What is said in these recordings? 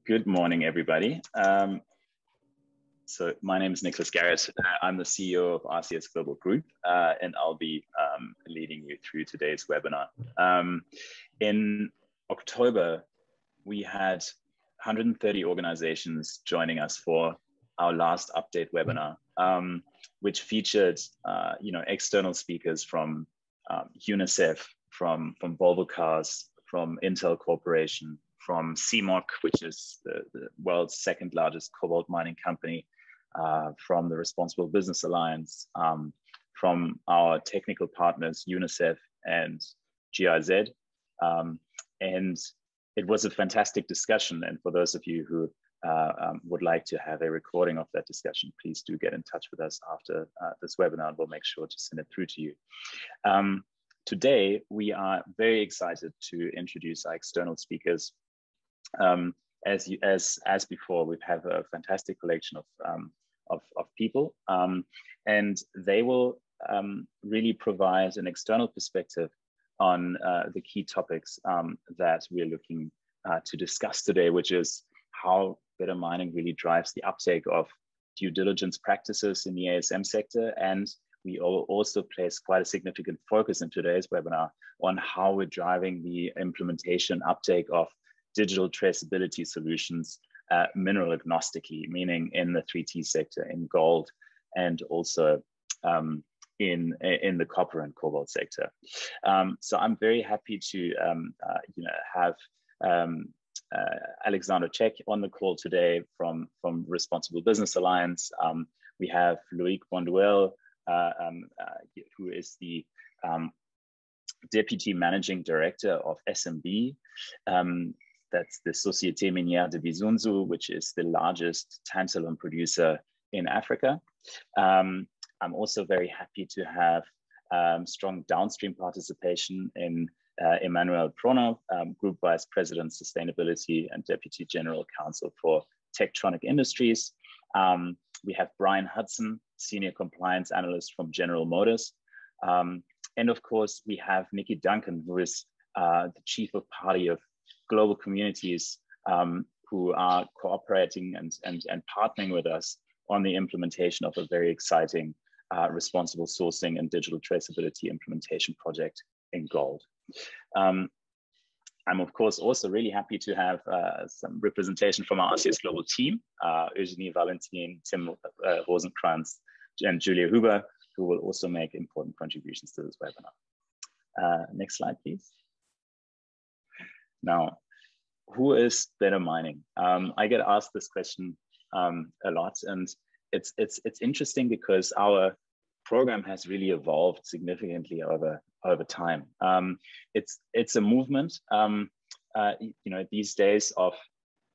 Good morning, everybody. So my name is Garrett. I'm the CEO of RCS Global Group, and I'll be leading you through today's webinar. In October, we had 130 organizations joining us for our last update webinar, which featured external speakers from UNICEF, from Volvo Cars, from Intel Corporation, from CMOC, which is the world's second largest cobalt mining company, from the Responsible Business Alliance, from our technical partners, UNICEF and GIZ. And it was a fantastic discussion. And for those of you who would like to have a recording of that discussion, please do get in touch with us after this webinar, and we'll make sure to send it through to you. Today, we are very excited to introduce our external speakers. As before, we have a fantastic collection of people, and they will really provide an external perspective on the key topics that we're looking to discuss today, which is how better mining really drives the uptake of due diligence practices in the ASM sector. And we also place quite a significant focus in today's webinar on how we're driving the implementation uptake of digital traceability solutions mineral agnostically, meaning in the 3T sector, in gold, and also in the copper and cobalt sector. So I'm very happy to have Alexandra Cech on the call today from Responsible Business Alliance. We have Loic Bonduelle, who is the Deputy Managing Director of SMB. That's the Société Minière de Bisunzu, which is the largest tantalum producer in Africa. I'm also very happy to have strong downstream participation in Emmanuelle Prono, Group Vice President, Sustainability and Deputy General Counsel for Techtronic Industries. We have Brian Hudson, Senior Compliance Analyst from General Motors. And of course, we have Nikkie Duncan, who is the Chief of Party of Global Communities, who are cooperating and partnering with us on the implementation of a very exciting responsible sourcing and digital traceability implementation project in gold. I'm of course also really happy to have some representation from our RCS Global team, Eugénie, Valentin, Tim Rosenkranz, and Julia Huber, who will also make important contributions to this webinar. Next slide, please. Now, who is better mining? I get asked this question a lot, and it's interesting because our program has really evolved significantly over time. It's a movement, these days, of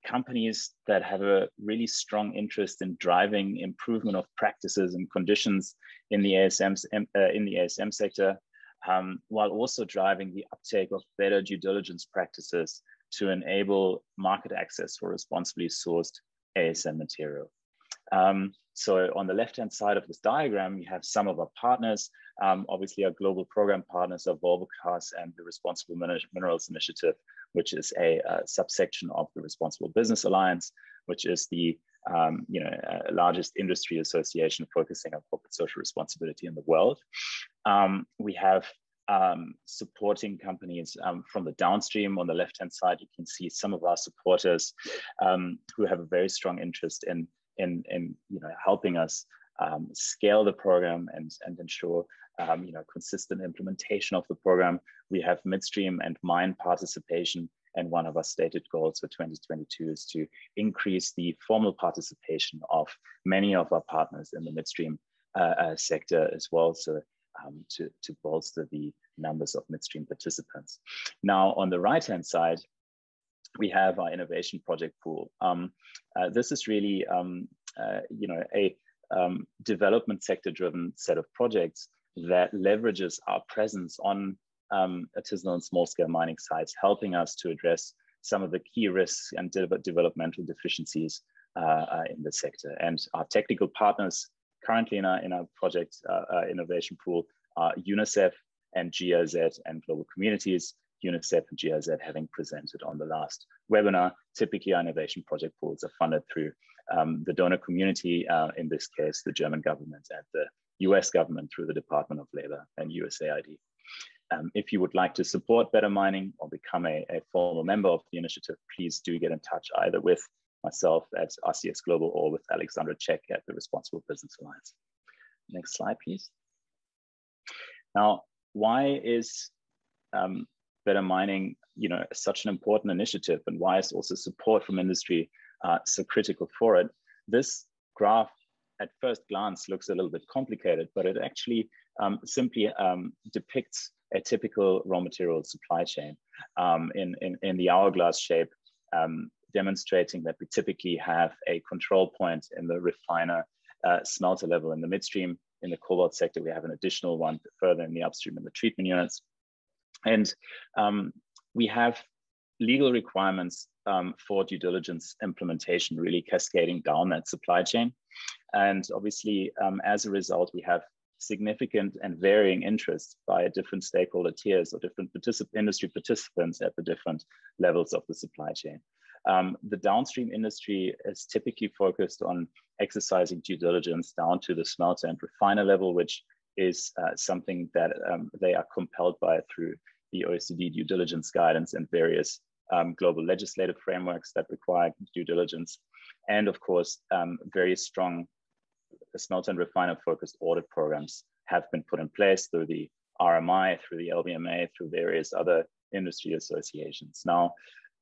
companies that have a really strong interest in driving improvement of practices and conditions in the ASM sector, while also driving the uptake of better due diligence practices to enable market access for responsibly sourced ASM material. So on the left-hand side of this diagram, we have some of our partners. Obviously, our global program partners are Volvo Cars and the Responsible Minerals Initiative, which is a subsection of the Responsible Business Alliance, which is the largest industry association focusing on corporate social responsibility in the world. We have supporting companies from the downstream. On the left-hand side, you can see some of our supporters who have a very strong interest in helping us scale the program and ensure consistent implementation of the program. We have midstream and mine participation, and one of our stated goals for 2022 is to increase the formal participation of many of our partners in the midstream sector as well, so to bolster the numbers of midstream participants. Now, on the right-hand side, we have our innovation project pool. This is really a development sector-driven set of projects that leverages our presence on artisanal and small-scale mining sites, helping us to address some of the key risks and developmental deficiencies in the sector. And our technical partners currently in our project innovation pool are UNICEF and GIZ and Global Communities. UNICEF and GIZ having presented on the last webinar. Typically, our innovation project pools are funded through the donor community, in this case, the German government and the US government through the Department of Labor and USAID. If you would like to support Better Mining or become a formal member of the initiative, please do get in touch either with myself at RCS Global or with Alexandra Cech at the Responsible Business Alliance. Next slide, please. Now, why is Better Mining, such an important initiative, and why is also support from industry so critical for it? This graph at first glance looks a little bit complicated, but it actually simply depicts a typical raw material supply chain in the hourglass shape, demonstrating that we typically have a control point in the refiner smelter level in the midstream. In the cobalt sector, we have an additional one further in the upstream in the treatment units. And we have legal requirements for due diligence implementation really cascading down that supply chain. And obviously, as a result, we have significant and varying interests by different stakeholder tiers or different industry participants at the different levels of the supply chain. The downstream industry is typically focused on exercising due diligence down to the smelter and refiner level, which is something that they are compelled by through the OECD due diligence guidance and various global legislative frameworks that require due diligence. And of course, very strong smelter and refiner focused audit programs have been put in place through the RMI, through the LBMA, through various other industry associations. Now,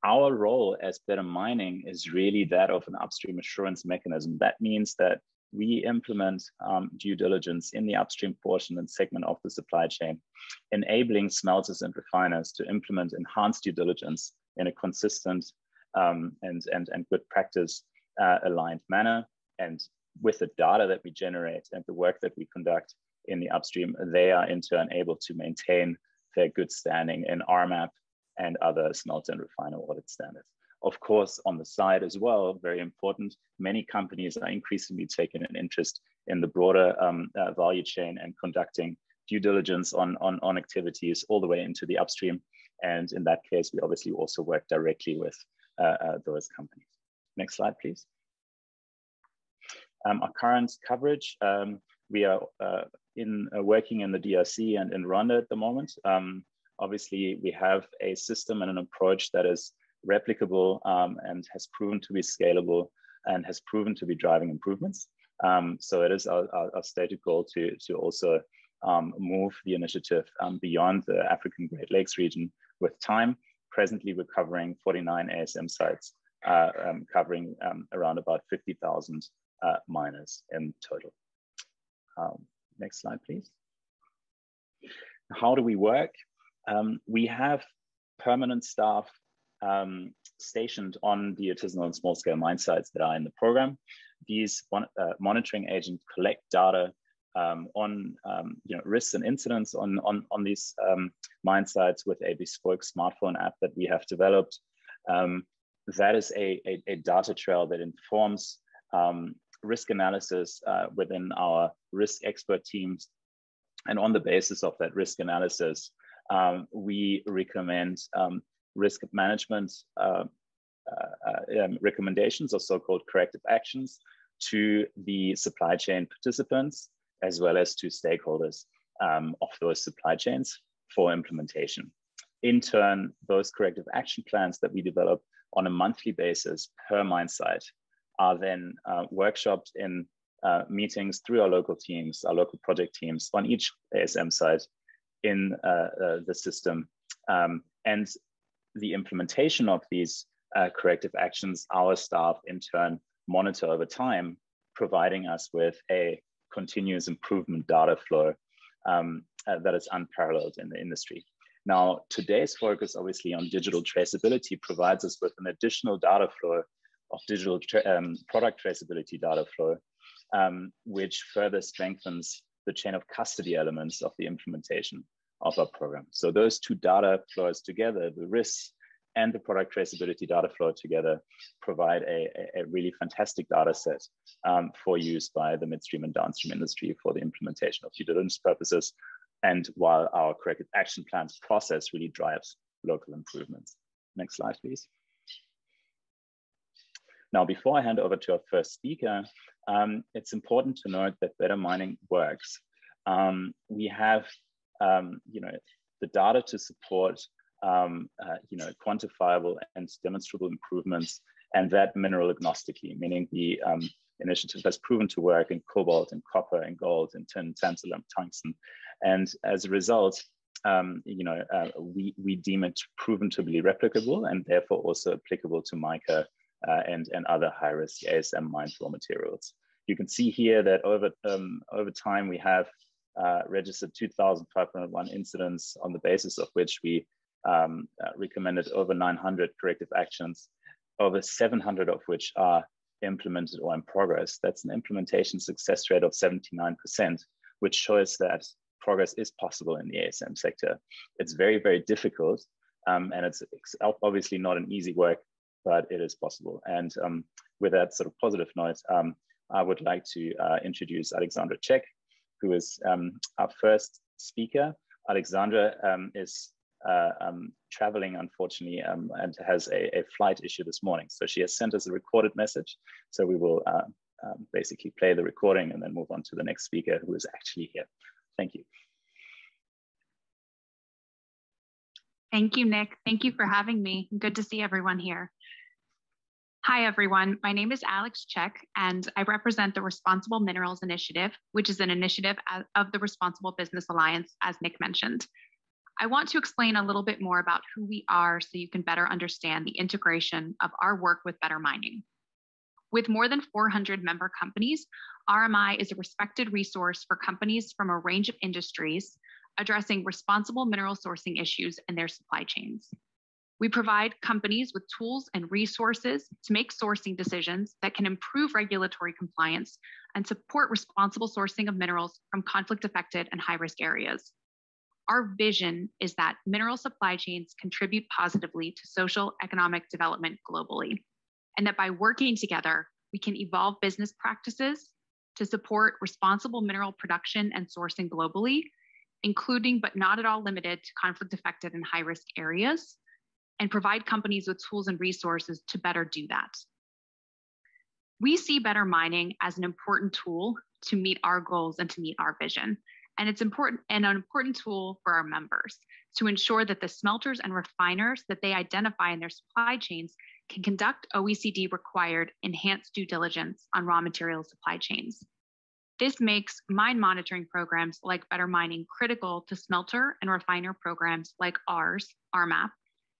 our role as Better Mining is really that of an upstream assurance mechanism. That means that we implement due diligence in the upstream portion and segment of the supply chain, enabling smelters and refiners to implement enhanced due diligence in a consistent and good practice aligned manner. And with the data that we generate and the work that we conduct in the upstream, they are in turn able to maintain their good standing in RMAP and other smelter and refiner audit standards. Of course, on the side as well, very important, many companies are increasingly taking an interest in the broader value chain and conducting due diligence on activities all the way into the upstream. And in that case, we obviously also work directly with those companies. Next slide, please. Our current coverage, we are working in the DRC and in Rwanda at the moment. Obviously, we have a system and an approach that is replicable and has proven to be scalable and has proven to be driving improvements. So it is our stated goal to also move the initiative beyond the African Great Lakes region with time. Presently, we're covering 49 ASM sites, covering around about 50,000 miners in total. Next slide, please. How do we work? We have permanent staff stationed on the artisanal and small-scale mine sites that are in the program. These monitoring agents collect data on risks and incidents on these mine sites with a bespoke smartphone app that we have developed. That is a data trail that informs risk analysis within our risk expert teams. And on the basis of that risk analysis, we recommend risk management recommendations or so-called corrective actions to the supply chain participants, as well as to stakeholders of those supply chains for implementation. In turn, those corrective action plans that we develop on a monthly basis per mine site are then workshopped in meetings through our local teams, our local project teams on each ASM site in the system. And the implementation of these corrective actions, our staff in turn monitor over time, providing us with a continuous improvement data flow that is unparalleled in the industry. Now, today's focus obviously on digital traceability provides us with an additional data flow of digital product traceability data flow, which further strengthens the chain of custody elements of the implementation of our program. So those two data flows together, the risks and the product traceability data flow together, provide a really fantastic data set for use by the midstream and downstream industry for the implementation of due diligence purposes. And while our corrective action plans process really drives local improvements. Next slide, please. Now, before I hand over to our first speaker, it's important to note that better mining works. We have, the data to support, quantifiable and demonstrable improvements, and that mineral agnostically, meaning the initiative has proven to work in cobalt and copper and gold and tin, tantalum, tungsten. And as a result, we deem it proven to be replicable and therefore also applicable to mica and other high-risk ASM mined raw materials. You can see here that over time we have registered 2,501 incidents, on the basis of which we recommended over 900 corrective actions, over 700 of which are implemented or in progress. That's an implementation success rate of 79%, which shows that progress is possible in the ASM sector. It's very, very difficult, and it's obviously not an easy work, but it is possible. And with that sort of positive note, I would like to introduce Alexandra Cech, who is our first speaker. Alexandra is traveling, unfortunately, and has a flight issue this morning. So she has sent us a recorded message. So we will basically play the recording and then move on to the next speaker, who is actually here. Thank you. Thank you, Nick. Thank you for having me. Good to see everyone here. Hi, everyone. My name is Alex Cech, and I represent the Responsible Minerals Initiative, which is an initiative of the Responsible Business Alliance, as Nick mentioned. I want to explain a little bit more about who we are so you can better understand the integration of our work with better mining. With more than 400 member companies, RMI is a respected resource for companies from a range of industries addressing responsible mineral sourcing issues in their supply chains. We provide companies with tools and resources to make sourcing decisions that can improve regulatory compliance and support responsible sourcing of minerals from conflict-affected and high-risk areas. Our vision is that mineral supply chains contribute positively to social economic development globally, and that by working together, we can evolve business practices to support responsible mineral production and sourcing globally, including but not at all limited to conflict-affected and high-risk areas, and provide companies with tools and resources to better do that. We see better mining as an important tool to meet our goals and to meet our vision. And it's important and an important tool for our members to ensure that the smelters and refiners that they identify in their supply chains can conduct OECD required enhanced due diligence on raw material supply chains. This makes mine monitoring programs like Better Mining critical to smelter and refiner programs like ours, RMAP,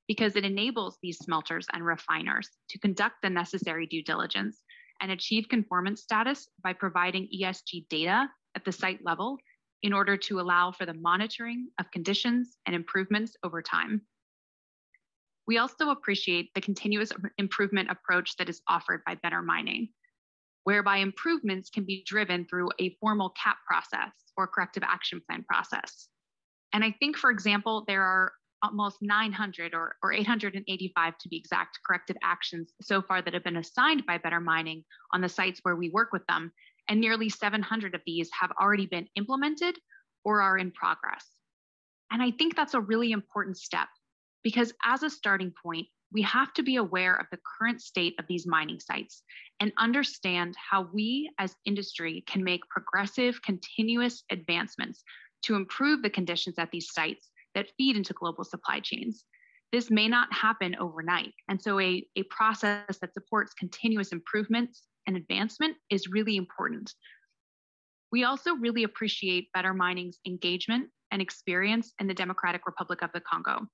because it enables these smelters and refiners to conduct the necessary due diligence and achieve conformance status by providing ESG data at the site level in order to allow for the monitoring of conditions and improvements over time. We also appreciate the continuous improvement approach that is offered by Better Mining, whereby improvements can be driven through a formal CAP process or corrective action plan process. And I think, for example, there are almost 900 or 885 to be exact corrective actions so far that have been assigned by Better Mining on the sites where we work with them. And nearly 700 of these have already been implemented or are in progress. And I think that's a really important step because as a starting point, we have to be aware of the current state of these mining sites and understand how we as industry can make progressive, continuous advancements to improve the conditions at these sites that feed into global supply chains. This may not happen overnight. And so a process that supports continuous improvements and advancement is really important. We also really appreciate Better Mining's engagement and experience in the Democratic Republic of the Congo.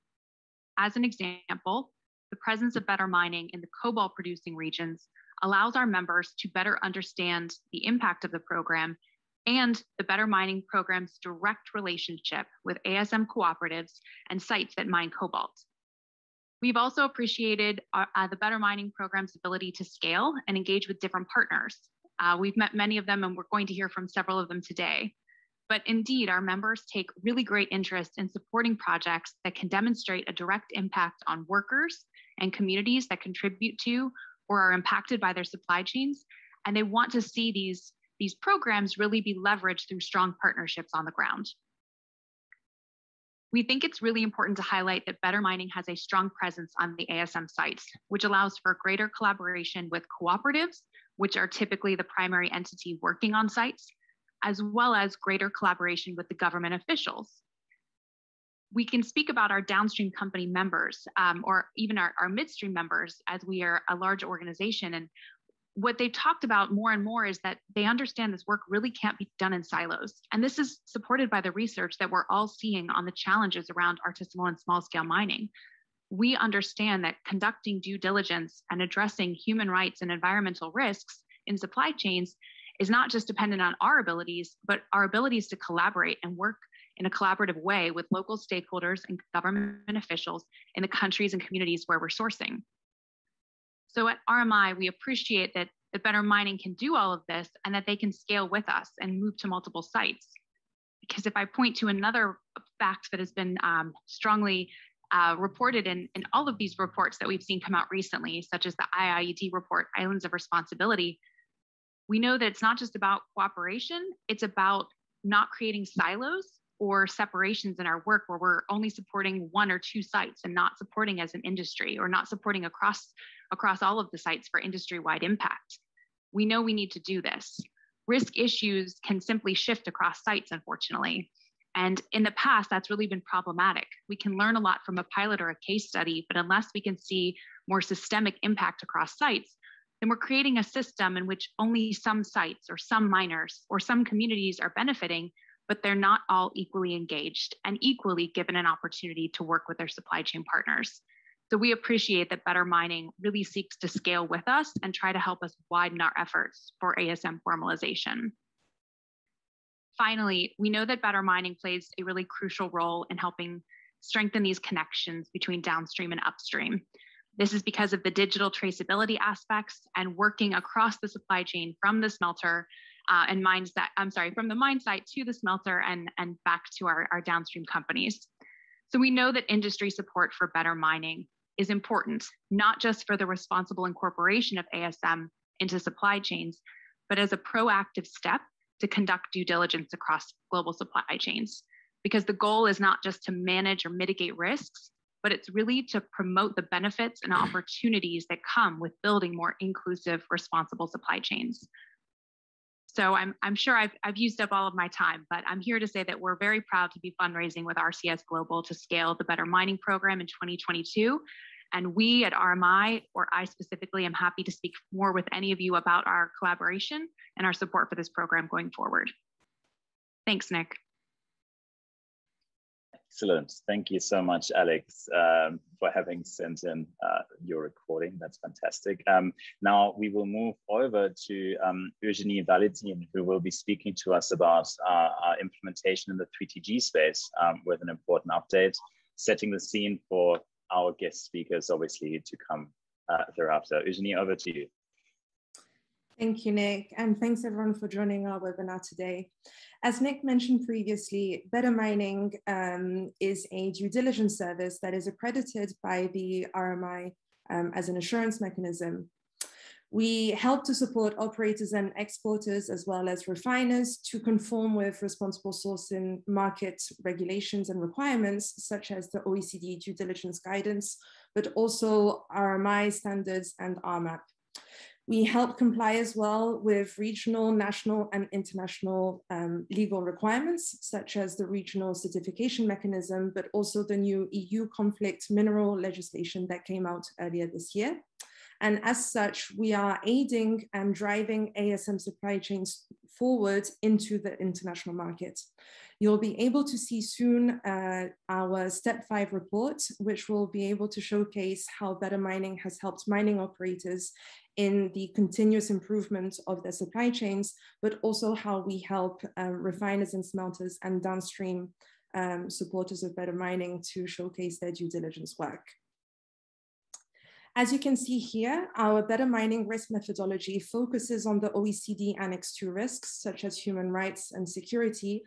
As an example, the presence of Better Mining in the cobalt producing regions allows our members to better understand the impact of the program and the Better Mining program's direct relationship with ASM cooperatives and sites that mine cobalt. We've also appreciated the Better Mining program's ability to scale and engage with different partners. We've met many of them and we're going to hear from several of them today. But indeed, our members take really great interest in supporting projects that can demonstrate a direct impact on workers and communities that contribute to or are impacted by their supply chains. And they want to see these programs really be leveraged through strong partnerships on the ground. We think it's really important to highlight that Better Mining has a strong presence on the ASM sites, which allows for greater collaboration with cooperatives, which are typically the primary entity working on sites, as well as greater collaboration with the government officials. We can speak about our downstream company members or even our midstream members, as we are a large organization. And what they've talked about more and more is that they understand this work really can't be done in silos. And this is supported by the research that we're all seeing on the challenges around artisanal and small scale mining. We understand that conducting due diligence and addressing human rights and environmental risks in supply chains is not just dependent on our abilities, but our abilities to collaborate and work in a collaborative way with local stakeholders and government officials in the countries and communities where we're sourcing. So at RMI, we appreciate that Better Mining can do all of this and that they can scale with us and move to multiple sites. Because if I point to another fact that has been strongly reported in all of these reports that we've seen come out recently, such as the IIED report, Islands of Responsibility, we know that it's not just about cooperation, it's about not creating silos or separations in our work where we're only supporting one or two sites and not supporting as an industry, or not supporting across all of the sites for industry-wide impact. We know we need to do this. Risk issues can simply shift across sites, unfortunately. And in the past, that's really been problematic. We can learn a lot from a pilot or a case study, but unless we can see more systemic impact across sites, then we're creating a system in which only some sites or some miners or some communities are benefiting, but they're not all equally engaged and equally given an opportunity to work with their supply chain partners. So we appreciate that Better Mining really seeks to scale with us and try to help us widen our efforts for ASM formalization. Finally, we know that Better Mining plays a really crucial role in helping strengthen these connections between downstream and upstream. This is because of the digital traceability aspects and working across the supply chain from the smelter from the mine site to the smelter and back to our downstream companies. So we know that industry support for Better Mining is important, not just for the responsible incorporation of ASM into supply chains, but as a proactive step to conduct due diligence across global supply chains. Because the goal is not just to manage or mitigate risks, but it's really to promote the benefits and opportunities that come with building more inclusive, responsible supply chains. So I'm sure I've used up all of my time, but I'm here to say that we're very proud to be fundraising with RCS Global to scale the Better Mining program in 2022. And we at RMI, or I specifically, am happy to speak more with any of you about our collaboration and our support for this program going forward. Thanks, Nick. Excellent. Thank you so much, Alex, for having sent in your recording. That's fantastic. Now we will move over to Eugénie Valentin, who will be speaking to us about our implementation in the 3TG space with an important update, setting the scene for our guest speakers, obviously, to come thereafter. Eugénie, over to you. Thank you, Nick, and thanks everyone for joining our webinar today. As Nick mentioned previously, Better Mining is a due diligence service that is accredited by the RMI as an assurance mechanism. We help to support operators and exporters as well as refiners to conform with responsible sourcing market regulations and requirements, such as the OECD due diligence guidance, but also RMI standards and RMAP. We help comply as well with regional, national, and international legal requirements, such as the regional certification mechanism, but also the new EU conflict mineral legislation that came out earlier this year. And as such, we are aiding and driving ASM supply chains forward into the international market. You'll be able to see soon our Step 5 report, which will be able to showcase how Better Mining has helped mining operators in the continuous improvement of their supply chains, but also how we help refiners and smelters and downstream supporters of Better Mining to showcase their due diligence work. As you can see here, our Better Mining risk methodology focuses on the OECD Annex 2 risks, such as human rights and security,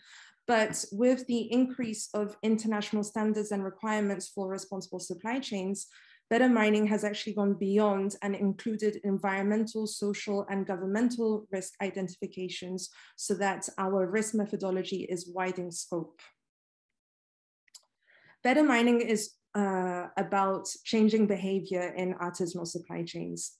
but with the increase of international standards and requirements for responsible supply chains, Better Mining has actually gone beyond and included environmental, social, and governmental risk identifications so that our risk methodology is wide in scope. Better mining is about changing behavior in artisanal supply chains.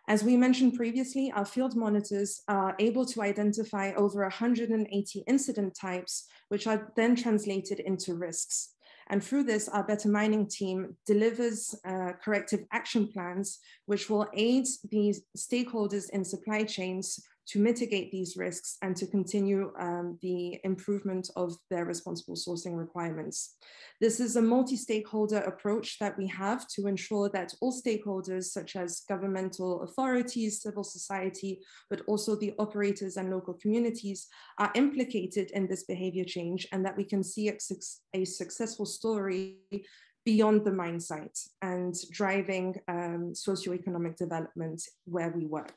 As we mentioned previously, our field monitors are able to identify over 180 incident types, which are then translated into risks. And through this, our Better Mining team delivers corrective action plans, which will aid these stakeholders in supply chains to mitigate these risks and to continue the improvement of their responsible sourcing requirements. This is a multi-stakeholder approach that we have to ensure that all stakeholders, such as governmental authorities, civil society, but also the operators and local communities, are implicated in this behavior change, and that we can see a successful story beyond the mine site and driving socioeconomic development where we work.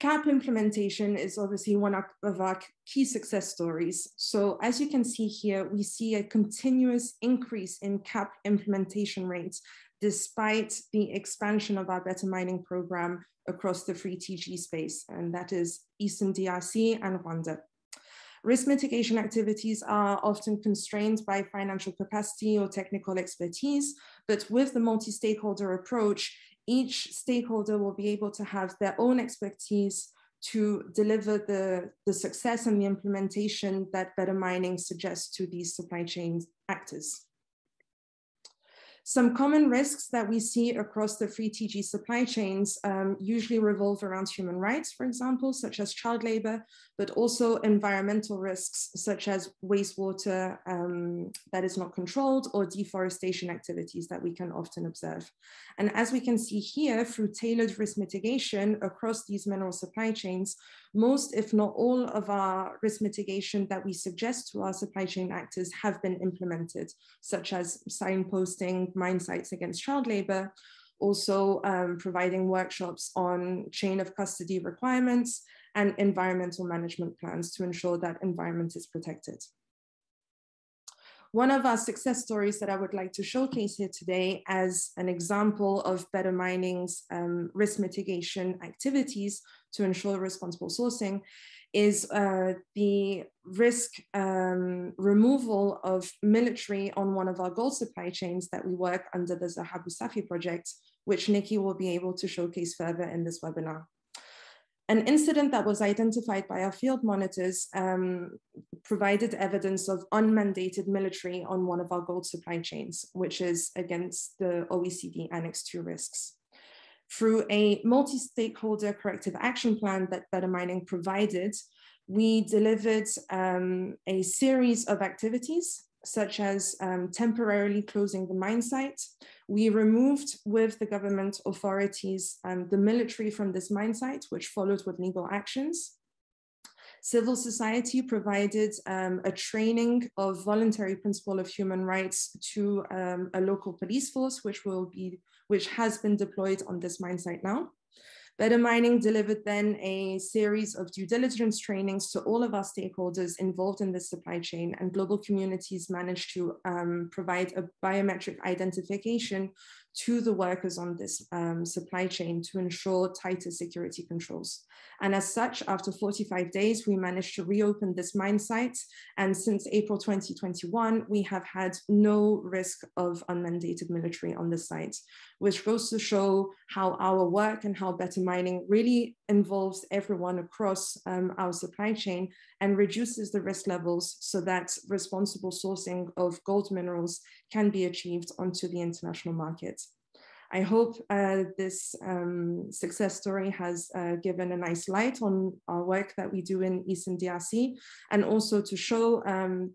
CAP implementation is obviously one of our key success stories. So as you can see here, we see a continuous increase in CAP implementation rates despite the expansion of our Better Mining program across the 3TG space, and that is Eastern DRC and Rwanda. Risk mitigation activities are often constrained by financial capacity or technical expertise, but with the multi-stakeholder approach, each stakeholder will be able to have their own expertise to deliver the success and the implementation that Better Mining suggests to these supply chain actors. Some common risks that we see across the 3TG supply chains usually revolve around human rights, for example, such as child labor, but also environmental risks, such as wastewater that is not controlled or deforestation activities that we can often observe. And as we can see here, through tailored risk mitigation across these mineral supply chains, most, if not all, of our risk mitigation that we suggest to our supply chain actors have been implemented, such as signposting mine sites against child labor, also providing workshops on chain of custody requirements and environmental management plans to ensure that environment is protected. One of our success stories that I would like to showcase here today as an example of Better Mining's risk mitigation activities to ensure responsible sourcing is the risk removal of military on one of our gold supply chains that we work under the Zahabu Safi project, which Nikki will be able to showcase further in this webinar. An incident that was identified by our field monitors provided evidence of unmandated military on one of our gold supply chains, which is against the OECD Annex 2 risks. Through a multi-stakeholder corrective action plan that Better Mining provided, we delivered a series of activities, such as temporarily closing the mine site. We removed with the government authorities the military from this mine site, which followed with legal actions. Civil society provided a training of voluntary principle of human rights to a local police force, which has been deployed on this mine site now. Better Mining delivered then a series of due diligence trainings to all of our stakeholders involved in this supply chain, and global communities managed to provide a biometric identification to the workers on this supply chain to ensure tighter security controls. And as such, after 45 days, we managed to reopen this mine site. And since April 2021, we have had no risk of unmandated military on the site, which goes to show how our work and how Better Mining really involves everyone across our supply chain and reduces the risk levels so that responsible sourcing of gold minerals can be achieved onto the international market. I hope this success story has given a nice light on our work that we do in Eastern DRC, and also to show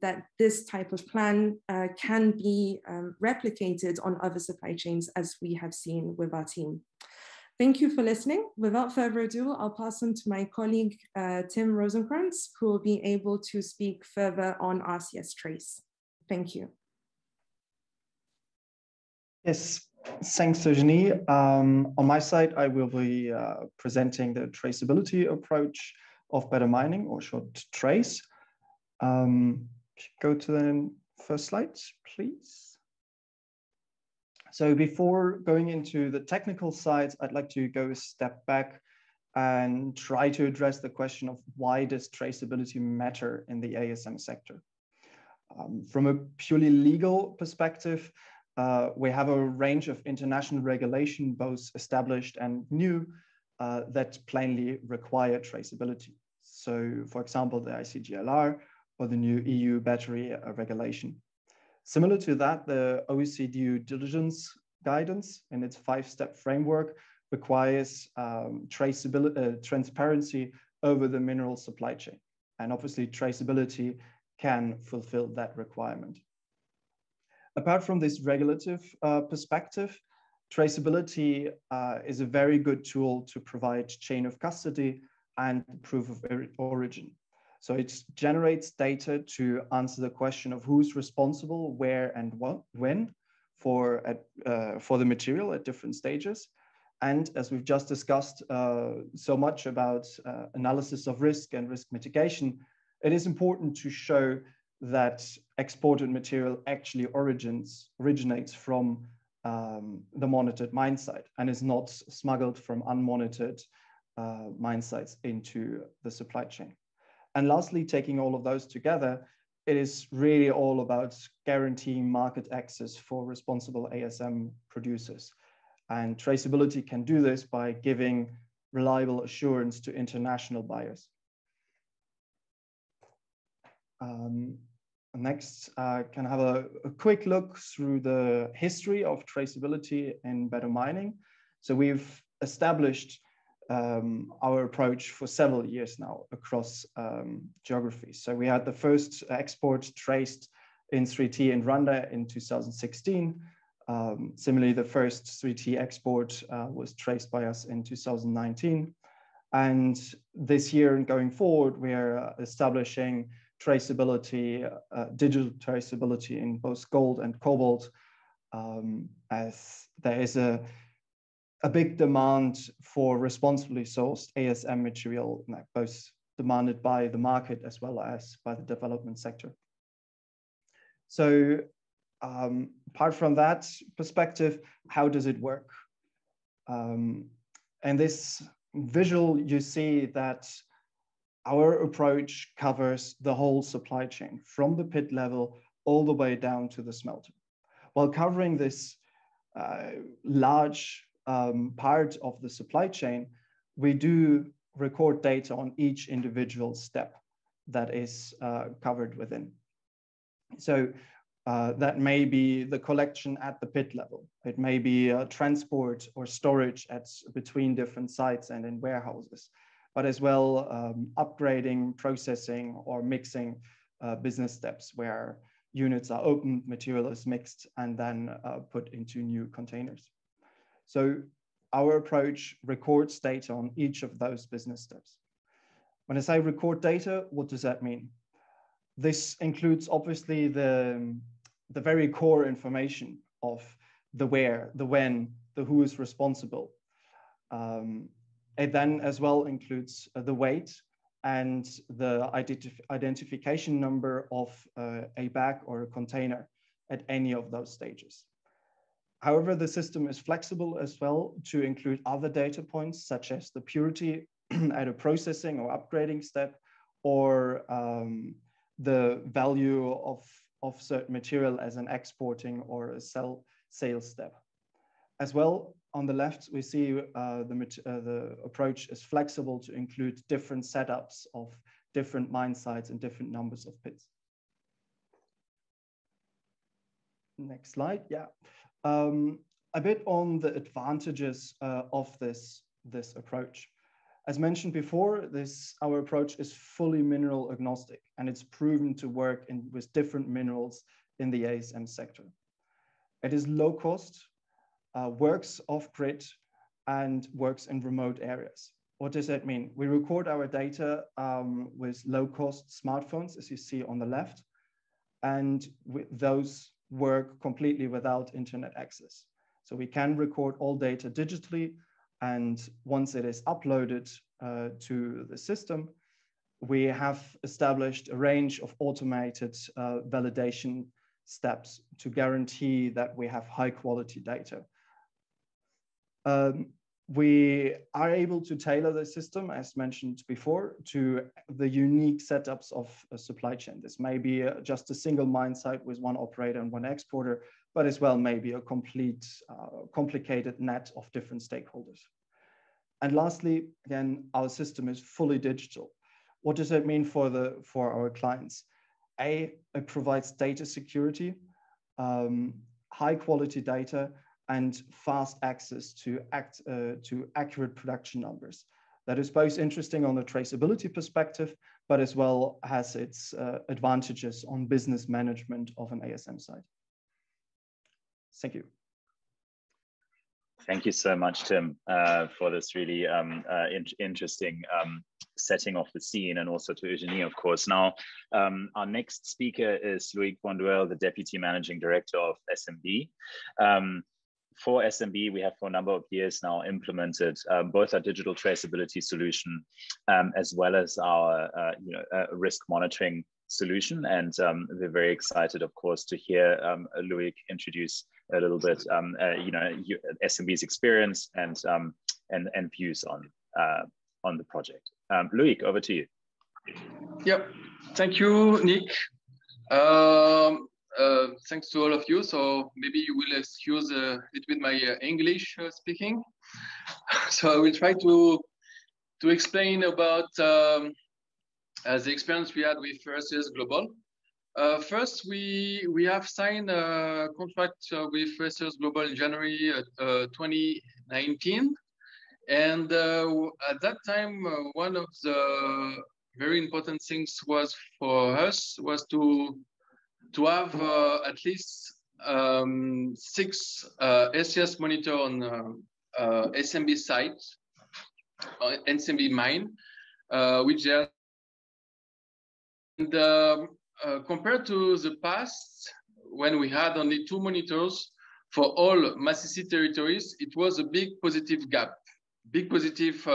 that this type of plan can be replicated on other supply chains, as we have seen with our team. Thank you for listening. Without further ado, I'll pass on to my colleague, Tim Rosenkranz, who will be able to speak further on RCS Trace. Thank you. Yes, thanks, Eugénie. On my side, I will be presenting the traceability approach of Better Mining, or short TRACE. Go to the first slide, please. So before going into the technical sides, I'd like to go a step back and try to address the question of why does traceability matter in the ASM sector? From a purely legal perspective, we have a range of international regulation, both established and new, that plainly require traceability. So, for example, the ICGLR or the new EU battery regulation. Similar to that, the OECD due diligence guidance in its 5-step framework requires traceability, transparency over the mineral supply chain. And obviously traceability can fulfill that requirement. Apart from this regulative perspective, traceability is a very good tool to provide chain of custody and proof of origin. So it generates data to answer the question of who's responsible, where and what, when for the material at different stages. And as we've just discussed so much about analysis of risk and risk mitigation, it is important to show that exported material actually originates from the monitored mine site and is not smuggled from unmonitored mine sites into the supply chain. And lastly, taking all of those together, it is really all about guaranteeing market access for responsible ASM producers. And traceability can do this by giving reliable assurance to international buyers. Next, can have a quick look through the history of traceability in better mining. So we've established our approach for several years now across geographies. So we had the first export traced in 3T in Rwanda in 2016. Similarly, the first 3T export was traced by us in 2019. And this year and going forward, we're establishing traceability, digital traceability in both gold and cobalt, as there is a big demand for responsibly sourced ASM material, both demanded by the market as well as by the development sector. So apart from that perspective, how does it work? In this visual, you see that our approach covers the whole supply chain from the pit level all the way down to the smelter. While covering this large part of the supply chain, we do record data on each individual step that is covered within. So that may be the collection at the pit level. It may be transport or storage between different sites and in warehouses, but as well upgrading, processing, or mixing business steps where units are opened, material is mixed, and then put into new containers. So our approach records data on each of those business steps. When I say record data, what does that mean? This includes obviously the very core information of the where, the when, the who is responsible. It then as well includes the weight and the identification number of a bag or a container at any of those stages. However, the system is flexible as well to include other data points, such as the purity at a processing or upgrading step, or the value of certain material as an exporting or a sales step. As well, on the left, we see the approach is flexible to include different setups of different mine sites and different numbers of pits. Next slide, yeah. A bit on the advantages of this approach. As mentioned before, our approach is fully mineral agnostic, and it's proven to work with different minerals in the ASM sector. It is low cost, works off-grid, and works in remote areas. What does that mean? We record our data with low-cost smartphones, as you see on the left, and those work completely without internet access. So we can record all data digitally, and once it is uploaded to the system, we have established a range of automated validation steps to guarantee that we have high quality data. We are able to tailor the system, as mentioned before, to the unique setups of a supply chain. This may be just a single mine site with one operator and one exporter, but as well maybe a complete complicated net of different stakeholders. And lastly, again, our system is fully digital. What does that mean for our clients? It provides data security, high quality data, and fast access to accurate production numbers. That is both interesting on the traceability perspective, but as well has its advantages on business management of an ASM site. Thank you. Thank you so much, Tim, for this really interesting setting of the scene, and also to Eugénie, of course. Now, our next speaker is Loic Bonduelle, the Deputy Managing Director of SMB. For SMB, we have for a number of years now implemented both our digital traceability solution as well as our risk monitoring solution. And we're very excited, of course, to hear Loic introduce a little bit, SMB's experience and views on the project. Loic, over to you. Yep, thank you, Nick. Thanks to all of you. So maybe you will excuse a little bit my English speaking. So I will try to explain about the experience we had with RCS Global. First, we have signed a contract with RCS Global in January 2019. And at that time, one of the very important things was for us was to have at least 6 SCS monitor on SMB site, SMB mine, which are, and compared to the past, when we had only 2 monitors for all Massissi territories, it was a big positive gap, big positive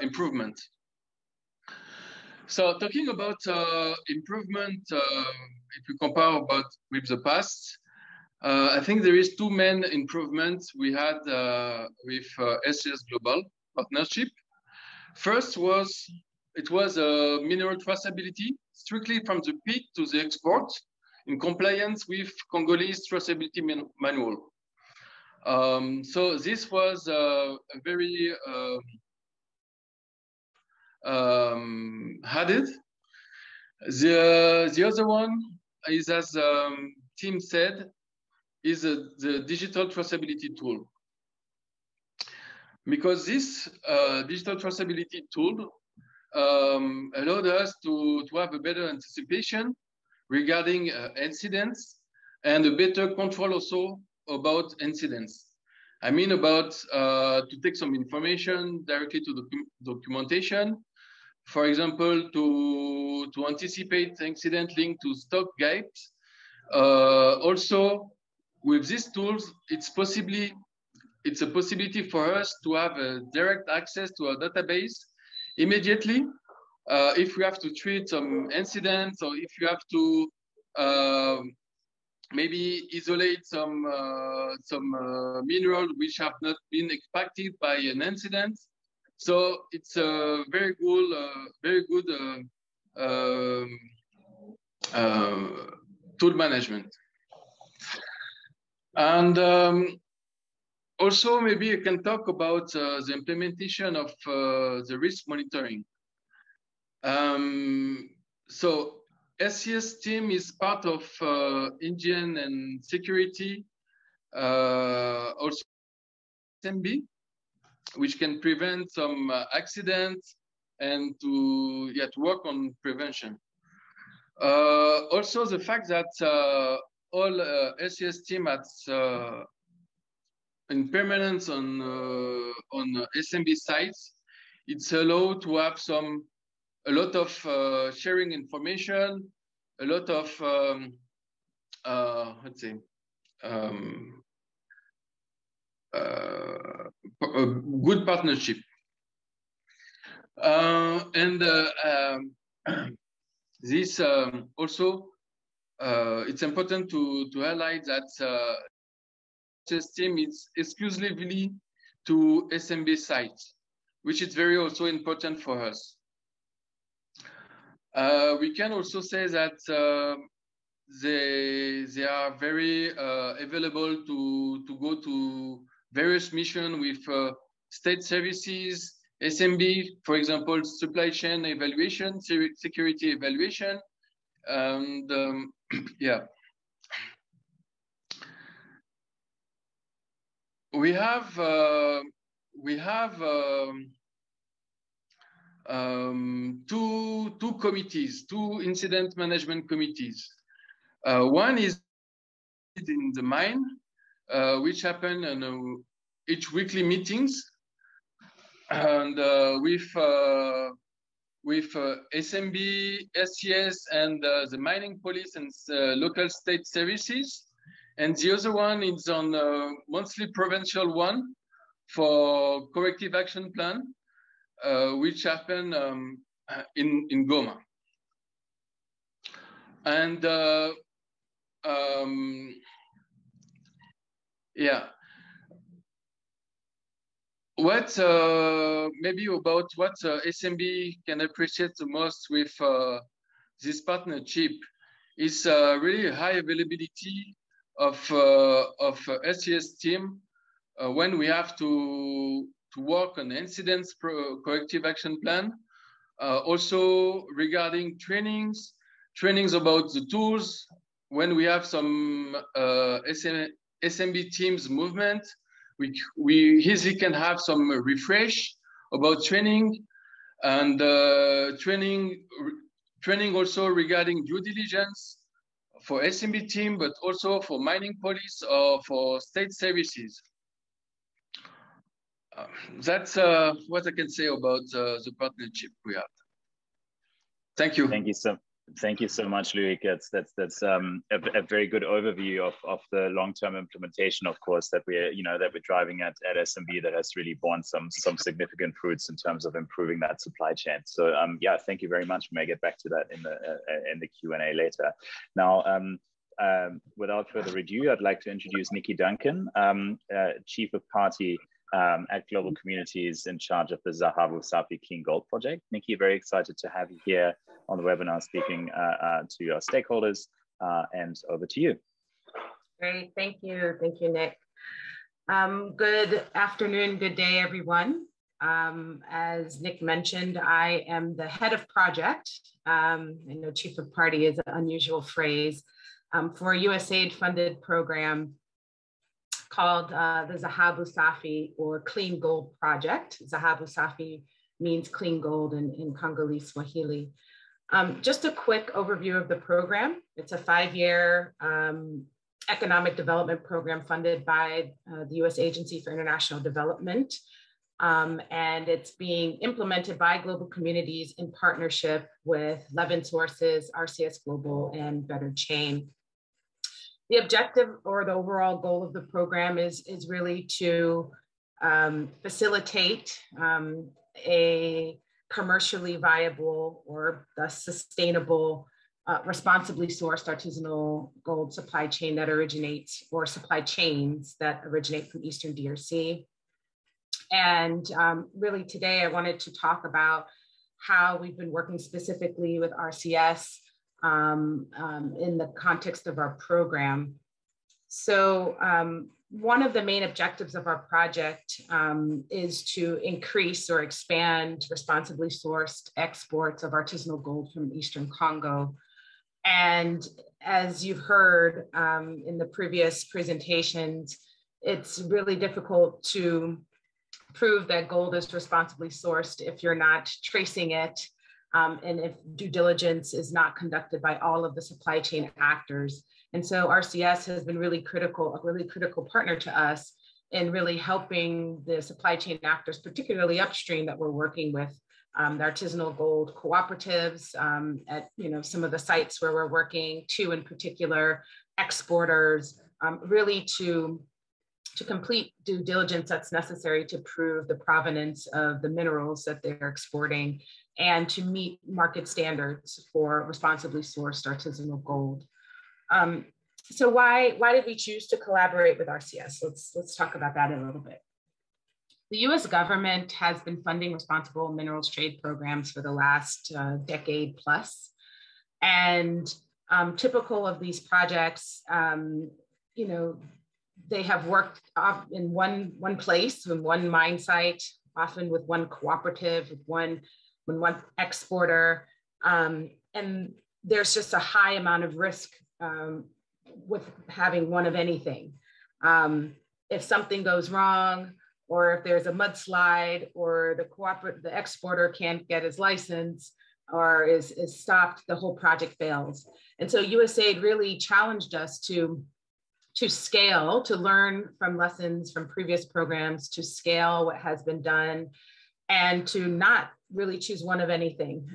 improvement. So talking about improvement, if we compare with the past, I think there is 2 main improvements we had with RCS Global partnership. First was a mineral traceability, strictly from the pit to the export, in compliance with Congolese traceability manual. So this was a very added. The other one is, as Tim said, is the digital traceability tool. Because this digital traceability tool allowed us to have a better anticipation regarding incidents and a better control also about incidents. I mean about to take some information directly to the documentation. For example, to anticipate incident linked to stock gaps. Also, with these tools, it's a possibility for us to have a direct access to our database immediately. If we have to treat some incidents, or if you have to maybe isolate some mineral which have not been impacted by an incident. So it's a very good tool management. And also maybe you can talk about the implementation of the risk monitoring. So SCS team is part of Indian and security, also SMB, which can prevent some accidents and to work on prevention. Also the fact that all SCS team at in permanence on SMB sites, it's allowed to have a lot of sharing information, a lot of let's say a good partnership. This also it's important to highlight that this team is exclusively to SMB sites, which is very also important for us. We can also say that they are very available to go to various missions with state services, SMB, for example, supply chain evaluation, security evaluation, and yeah. We have two committees, two incident management committees. One is in the mine, which happen in each weekly meetings, and with SMB, RCS, and the mining police and local state services. And the other one is on monthly provincial one for corrective action plan, which happen in Goma. And yeah, what maybe about what SMB can appreciate the most with this partnership is really high availability of SCS team when we have to work on incidents corrective action plan. Also regarding trainings about the tools, when we have some SMB teams movement, we easily can have some refresh about training, and training also regarding due diligence for SMB team, but also for mining police or for state services. That's what I can say about the partnership we have. Thank you. Thank you so much, Loic. That's a very good overview of the long-term implementation, of course, that we're driving at SMB, that has really borne some significant fruits in terms of improving that supply chain. So yeah, thank you very much. We may get back to that in the Q&A later. Now, without further ado, I'd like to introduce Nikkie Duncan, Chief of Party at Global Communities, in charge of the Zahabu Safi Clean Gold project. Nikkie, very excited to have you here on the webinar speaking to our stakeholders, and over to you. Great, thank you, Nick. Good afternoon, good day, everyone. As Nick mentioned, I am the head of project. I know Chief of Party is an unusual phrase, for a USAID funded program called the Zahabu Safi, or Clean Gold Project. Zahabu Safi means clean gold in Congolese Swahili. Just a quick overview of the program. It's a 5-year economic development program funded by the U.S. Agency for International Development. And it's being implemented by global communities in partnership with Levin Sources, RCS Global, and Better Chain. The objective, or the overall goal of the program, is really to facilitate a commercially viable, or thus sustainable, responsibly sourced artisanal gold supply chain that originates, or supply chains that originate from Eastern DRC. And really today I wanted to talk about how we've been working specifically with RCS in the context of our program. So one of the main objectives of our project is to increase or expand responsibly sourced exports of artisanal gold from Eastern Congo. And as you've heard in the previous presentations, it's really difficult to prove that gold is responsibly sourced if you're not tracing it, and if due diligence is not conducted by all of the supply chain actors. And so RCS has been really critical, a really critical partner to us in really helping the supply chain actors, particularly upstream, that we're working with, the artisanal gold cooperatives at some of the sites where we're working, two in particular, exporters, really to complete due diligence that's necessary to prove the provenance of the minerals that they're exporting and to meet market standards for responsibly sourced artisanal gold. So why did we choose to collaborate with RCS? Let's talk about that a little bit. The US government has been funding responsible minerals trade programs for the last decade plus. And typical of these projects, you know, they have worked in one place, in one mine site, often with one cooperative, with one exporter. And there's just a high amount of risk with having one of anything. If something goes wrong, or if there's a mudslide, or the exporter can't get his license, or is stopped, the whole project fails. And so USAID really challenged us to scale, to learn from lessons from previous programs, to scale what has been done, and to not really choose one of anything.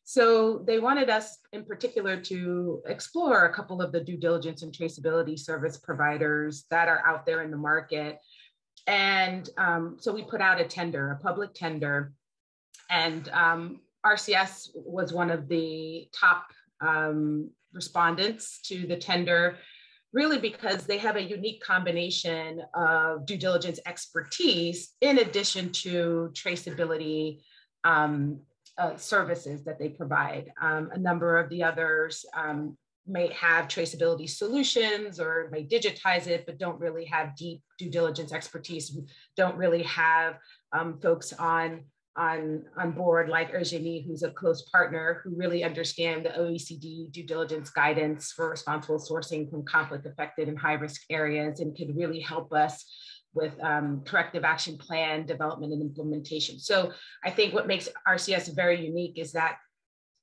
So they wanted us in particular to explore a couple of the due diligence and traceability service providers that are out there in the market. And so we put out a public tender, and RCS was one of the top respondents to the tender, really because they have a unique combination of due diligence expertise in addition to traceability services that they provide. A number of the others may have traceability solutions or may digitize it, but don't really have deep due diligence expertise, don't really have folks on board like Eugénie, who's a close partner, who really understand the OECD due diligence guidance for responsible sourcing from conflict affected and high risk areas, and can really help us with corrective action plan development and implementation. So I think what makes RCS very unique is that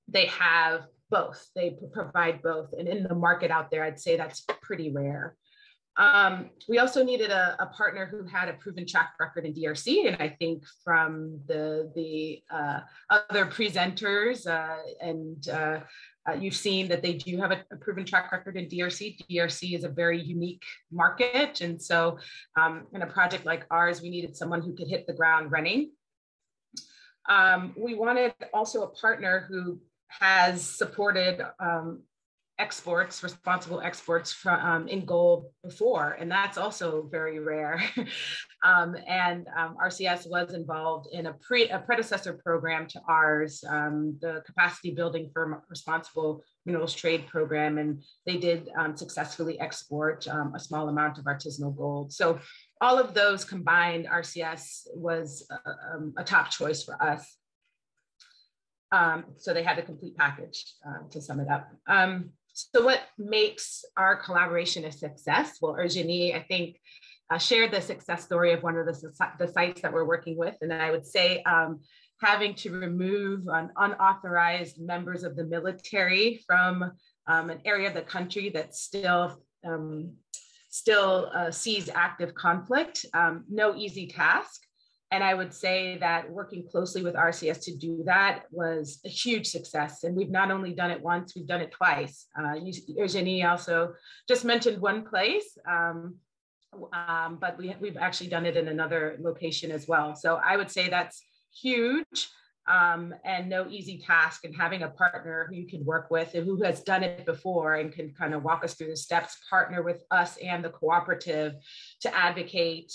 they have both, they provide both. And in the market out there, I'd say that's pretty rare. We also needed a partner who had a proven track record in DRC. And I think from the other presenters you've seen that they do have a proven track record in DRC. DRC is a very unique market. And so in a project like ours, we needed someone who could hit the ground running. We wanted also a partner who has supported exports, responsible exports from, in gold before, and that's also very rare. RCS was involved in a predecessor program to ours, the capacity building for responsible minerals trade program, and they did successfully export a small amount of artisanal gold. So all of those combined, RCS was a top choice for us. So they had a complete package, to sum it up. So what makes our collaboration a success? Well, Eugénie, I think, shared the success story of one of the sites that we're working with. And I would say having to remove unauthorized members of the military from an area of the country that still sees active conflict, no easy task. And I would say that working closely with RCS to do that was a huge success. And we've not only done it once, we've done it twice. Eugénie also just mentioned one place, but we've actually done it in another location as well. So I would say that's huge and no easy task. And having a partner who you can work with and who has done it before and can kind of walk us through the steps, partner with us and the cooperative to advocate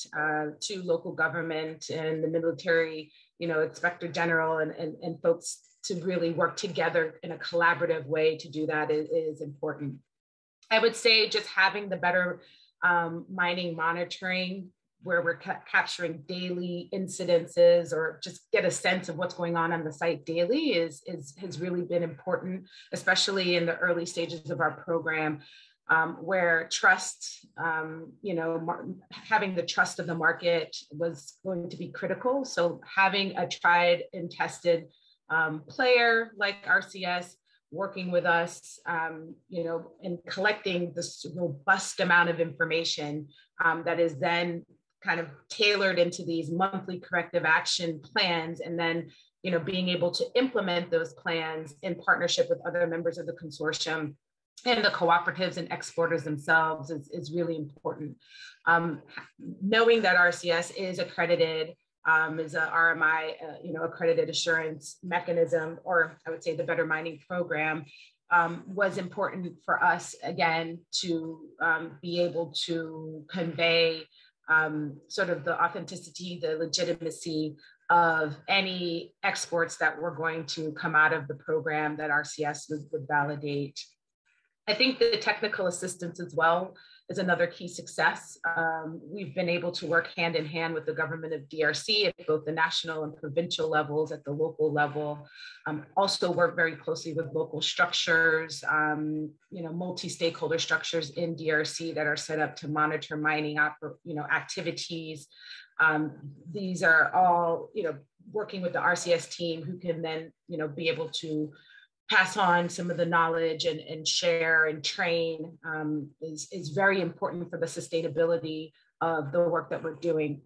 to local government and the military, Inspector General and folks to really work together in a collaborative way to do that is important. I would say just having the better mining monitoring, where we're capturing daily incidences or just get a sense of what's going on the site daily has really been important, especially in the early stages of our program, where trust, having the trust of the market was going to be critical. So having a tried and tested player like RCS working with us, and collecting this robust amount of information that is then kind of tailored into these monthly corrective action plans, and then being able to implement those plans in partnership with other members of the consortium and the cooperatives and exporters themselves is really important. Knowing that RCS is accredited, is a RMI, accredited assurance mechanism, or I would say the Better Mining Program, was important for us, again, to be able to convey sort of the authenticity, the legitimacy of any exports that were going to come out of the program that RCS would validate. I think the technical assistance as well is another key success. We've been able to work hand in hand with the government of DRC at both the national and provincial levels, at the local level. Also work very closely with local structures, multi-stakeholder structures in DRC that are set up to monitor mining activities. These are all, working with the RCS team who can then, be able to pass on some of the knowledge and share and train is very important for the sustainability of the work that we're doing.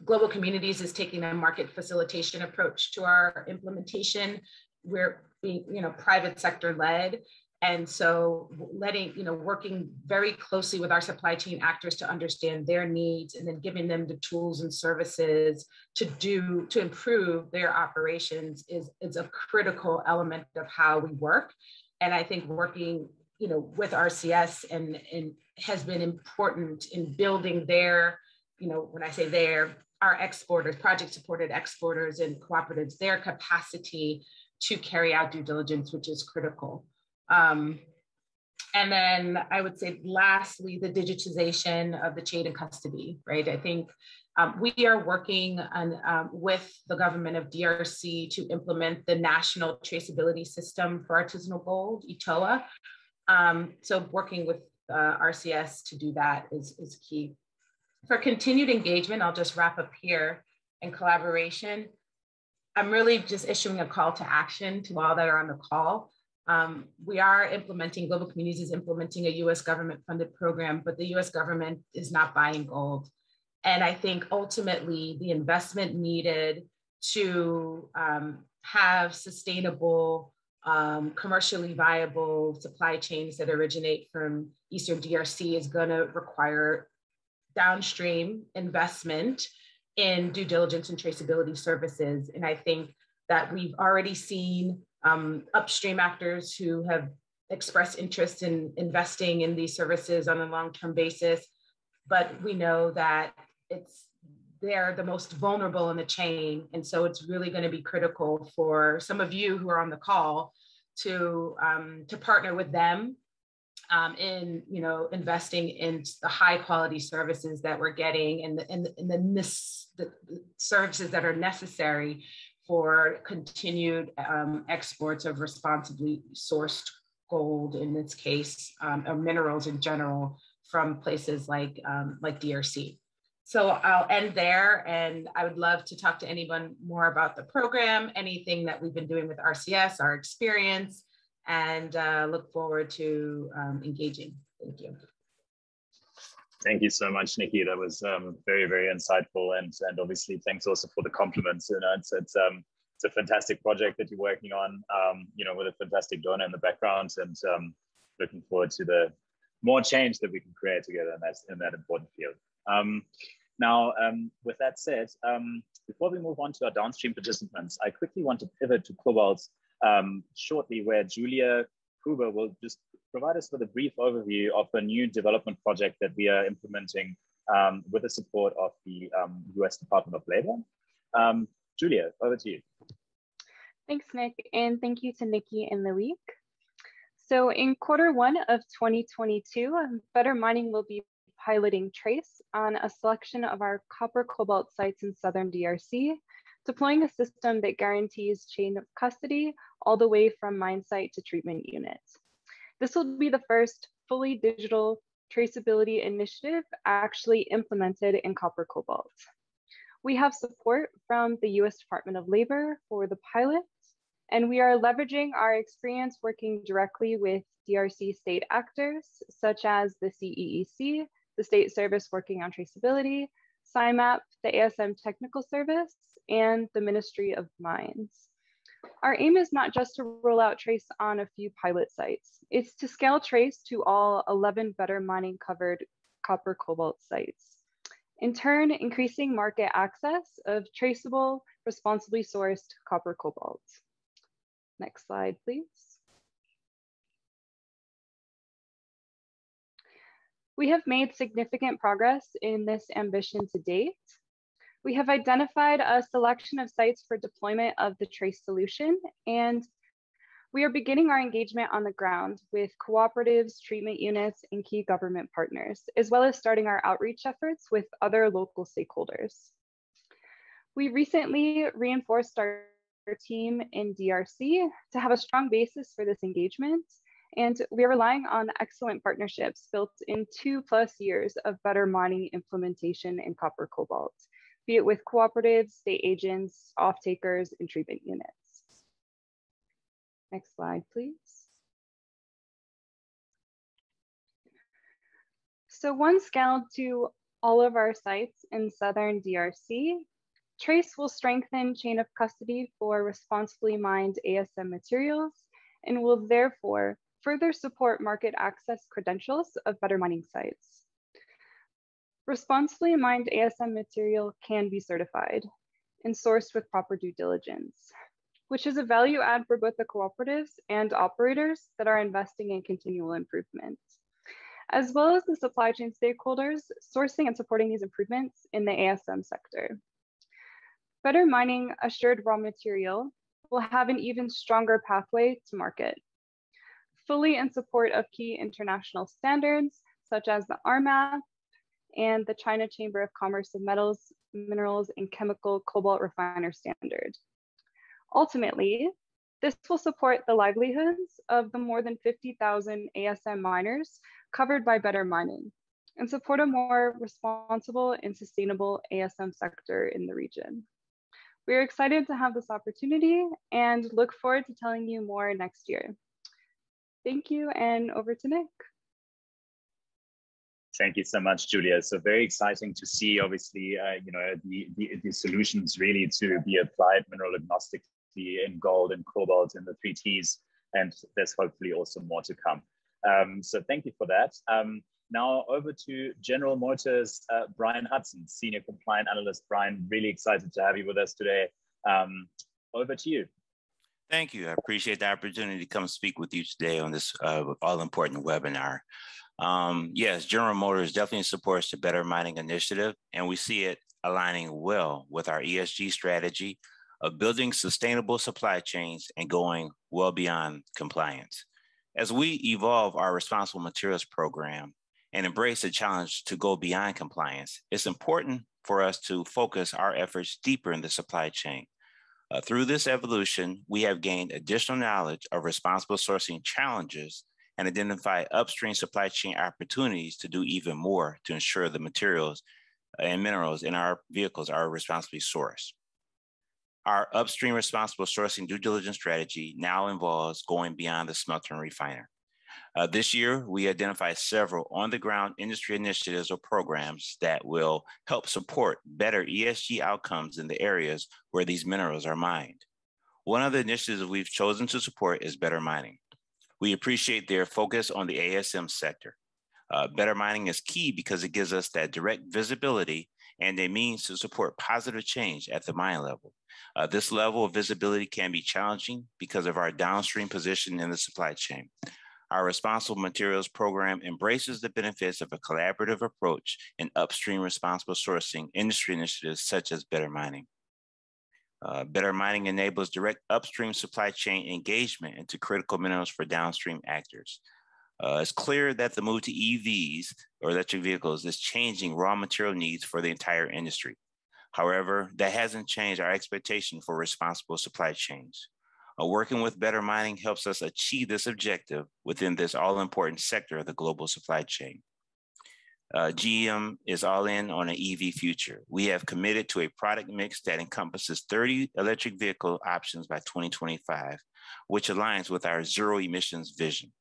Global Communities is taking a market facilitation approach to our implementation. We're being, private sector led. And so working very closely with our supply chain actors to understand their needs and then giving them the tools and services to improve their operations is a critical element of how we work. And I think working, with RCS and has been important in building their, when I say our exporters, project supported exporters and cooperatives, their capacity to carry out due diligence, which is critical. And then I would say, lastly, the digitization of the chain of custody, right? I think we are working on, with the government of DRC to implement the national traceability system for artisanal gold, ETOA. So working with RCS to do that is key. For continued engagement, I'll just wrap up here, and collaboration. I'm really just issuing a call to action to all that are on the call. We are implementing, Global Communities is implementing a US government funded program, but the US government is not buying gold. And I think ultimately the investment needed to have sustainable, commercially viable supply chains that originate from Eastern DRC is gonna require downstream investment in due diligence and traceability services. And I think that we've already seen upstream actors who have expressed interest in investing in these services on a long-term basis, but we know that they're the most vulnerable in the chain. And so it's really going to be critical for some of you who are on the call to partner with them in investing in the high quality services that we're getting and the services that are necessary for continued exports of responsibly sourced gold, in this case, or minerals in general, from places like DRC. So I'll end there, and I would love to talk to anyone more about the program, anything that we've been doing with RCS, our experience, and look forward to engaging. Thank you. Thank you so much, Nikki. That was very, very insightful, and obviously thanks also for the compliments. It's a fantastic project that you're working on, with a fantastic donor in the background, and looking forward to the more change that we can create together in that important field. Now, with that said, before we move on to our downstream participants, I quickly want to pivot to Cobalt shortly, where Julia Huber will just provide us with a brief overview of a new development project that we are implementing with the support of the US Department of Labor. Julia, over to you. Thanks, Nick, and thank you to Nikki and Loic. So in Q1 of 2022, Better Mining will be piloting Trace on a selection of our copper cobalt sites in southern DRC, deploying a system that guarantees chain of custody all the way from mine site to treatment units. This will be the first fully digital traceability initiative actually implemented in copper cobalt. We have support from the US Department of Labor for the pilot, and we are leveraging our experience working directly with DRC state actors, such as the CEEC, the State Service Working on Traceability, SIMAP, the ASM Technical Service, and the Ministry of Mines. Our aim is not just to roll out Trace on a few pilot sites. It's to scale Trace to all 11 Better Mining covered copper cobalt sites. In turn, increasing market access of traceable, responsibly sourced copper cobalt. Next slide, please. We have made significant progress in this ambition to date. We have identified a selection of sites for deployment of the trace solution, and we are beginning our engagement on the ground with cooperatives, treatment units, and key government partners, as well as starting our outreach efforts with other local stakeholders. We recently reinforced our team in DRC to have a strong basis for this engagement, and we are relying on excellent partnerships built in 2+ years of better mining implementation in copper cobalt, be it with cooperatives, state agents, off-takers, and treatment units. Next slide, please. So once scaled to all of our sites in southern DRC, Trace will strengthen chain of custody for responsibly mined ASM materials and will therefore further support market access credentials of better mining sites. Responsibly mined ASM material can be certified and sourced with proper due diligence, which is a value add for both the cooperatives and operators that are investing in continual improvement, as well as the supply chain stakeholders sourcing and supporting these improvements in the ASM sector. Better mining assured raw material will have an even stronger pathway to market, fully in support of key international standards, such as the RMAP and the China Chamber of Commerce of Metals, Minerals, and Chemical Cobalt Refiner Standard. Ultimately, this will support the livelihoods of the more than 50,000 ASM miners covered by better mining and support a more responsible and sustainable ASM sector in the region. We're excited to have this opportunity and look forward to telling you more next year. Thank you, and over to Nick. Thank you so much, Julia. So very exciting to see, obviously, the solutions really to be applied mineral agnostically in gold and cobalt in the 3Ts, and there's hopefully also more to come. So thank you for that. Now over to General Motors, Brian Hudson, Senior Compliant Analyst. Brian, really excited to have you with us today. Over to you. Thank you. I appreciate the opportunity to come speak with you today on this all-important webinar. Yes, General Motors definitely supports the Better Mining Initiative, and we see it aligning well with our ESG strategy of building sustainable supply chains and going well beyond compliance. As we evolve our responsible materials program and embrace the challenge to go beyond compliance, it's important for us to focus our efforts deeper in the supply chain. Through this evolution, we have gained additional knowledge of responsible sourcing challenges and identify upstream supply chain opportunities to do even more to ensure the materials and minerals in our vehicles are responsibly sourced. Our upstream responsible sourcing due diligence strategy now involves going beyond the smelter and refiner. This year, we identified several on-the-ground industry initiatives or programs that will help support better ESG outcomes in the areas where these minerals are mined. One of the initiatives we've chosen to support is Better Mining. We appreciate their focus on the ASM sector. Better Mining is key because it gives us that direct visibility and a means to support positive change at the mine level. This level of visibility can be challenging because of our downstream position in the supply chain. Our responsible materials program embraces the benefits of a collaborative approach in upstream responsible sourcing industry initiatives such as Better Mining. Better Mining enables direct upstream supply chain engagement into critical minerals for downstream actors. It's clear that the move to EVs or electric vehicles is changing raw material needs for the entire industry. However, that hasn't changed our expectation for responsible supply chains. Working with Better Mining helps us achieve this objective within this all-important sector of the global supply chain. GM is all in on an EV future. We have committed to a product mix that encompasses 30 electric vehicle options by 2025, which aligns with our zero emissions vision.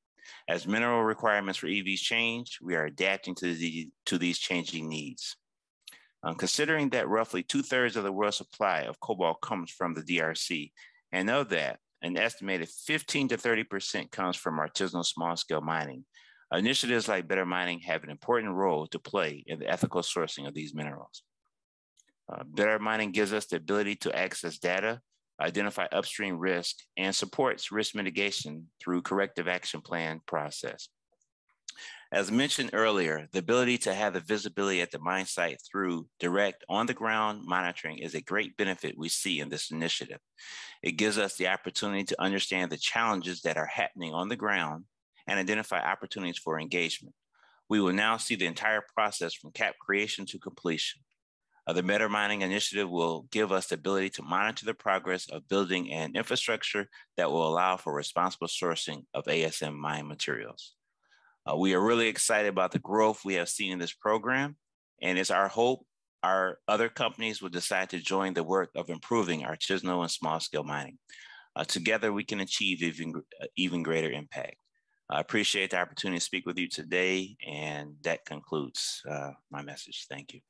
As mineral requirements for EVs change, we are adapting to these changing needs. Considering that roughly 2/3 of the world's supply of cobalt comes from the DRC, and of that, an estimated 15 to 30% comes from artisanal small-scale mining, initiatives like Better Mining have an important role to play in the ethical sourcing of these minerals. Better Mining gives us the ability to access data, identify upstream risk, and supports risk mitigation through corrective action plan process. As mentioned earlier, the ability to have the visibility at the mine site through direct on-the-ground monitoring is a great benefit we see in this initiative. It gives us the opportunity to understand the challenges that are happening on the ground and identify opportunities for engagement. We will now see the entire process from cap creation to completion. The Better Mining Initiative will give us the ability to monitor the progress of building an infrastructure that will allow for responsible sourcing of ASM mine materials. We are really excited about the growth we have seen in this program, and it's our hope our other companies will decide to join the work of improving artisanal and small-scale mining. Together, we can achieve even greater impact. I appreciate the opportunity to speak with you today, and that concludes my message. Thank you.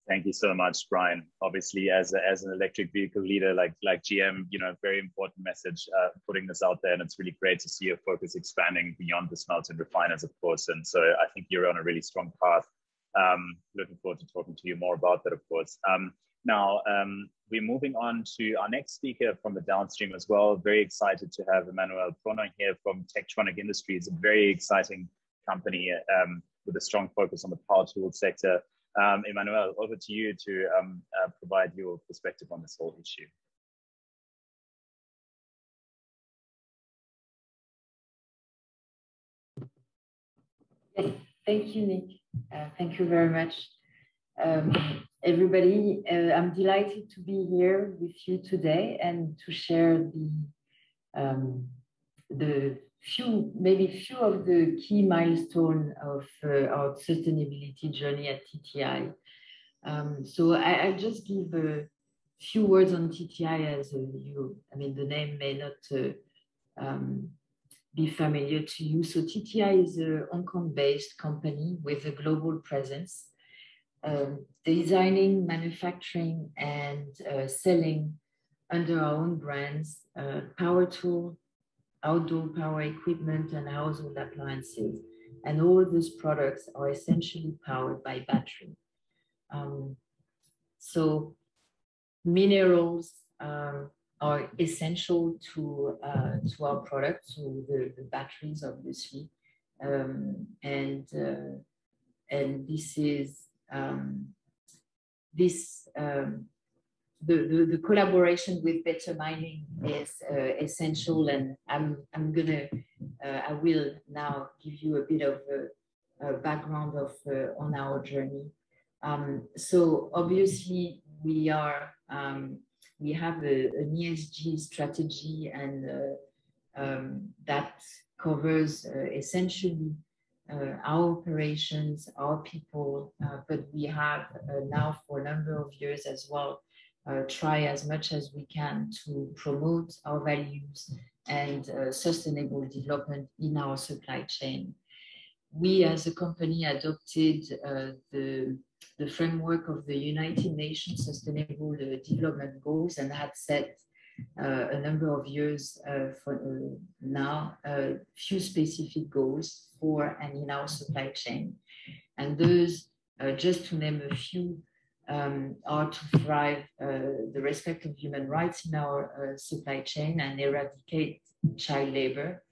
Thank you so much, Brian. Obviously, as an electric vehicle leader like GM, very important message putting this out there, and it's really great to see your focus expanding beyond the smelter refiners, of course. And so I think you're on a really strong path. Looking forward to talking to you more about that, of course. Now, we're moving on to our next speaker from the downstream as well. Very excited to have Emmanuelle Prono here from Techtronic Industries, a very exciting company with a strong focus on the power tool sector. Emmanuelle, over to you to provide your perspective on this whole issue. Yes, thank you, Nick. Thank you very much. Everybody, I'm delighted to be here with you today and to share maybe few of the key milestones of our sustainability journey at TTI. So I'll just give a few words on TTI as the name may not be familiar to you. So TTI is a Hong Kong-based company with a global presence, designing, manufacturing, and selling under our own brands, power tool, outdoor power equipment, and household appliances. And all these products are essentially powered by battery. So minerals are essential to our products, to the batteries, obviously. And this is the collaboration with Better Mining is essential, and I will now give you a bit of a background on our journey. So obviously we have an ESG strategy, and that covers essentially our operations, our people, but we have now for a number of years as well try as much as we can to promote our values and sustainable development in our supply chain. We as a company adopted the framework of the United Nations Sustainable Development Goals and had set a number of years for now, a few specific goals for and in our supply chain. And those, just to name a few, are to thrive the respect of human rights in our supply chain and eradicate child labor,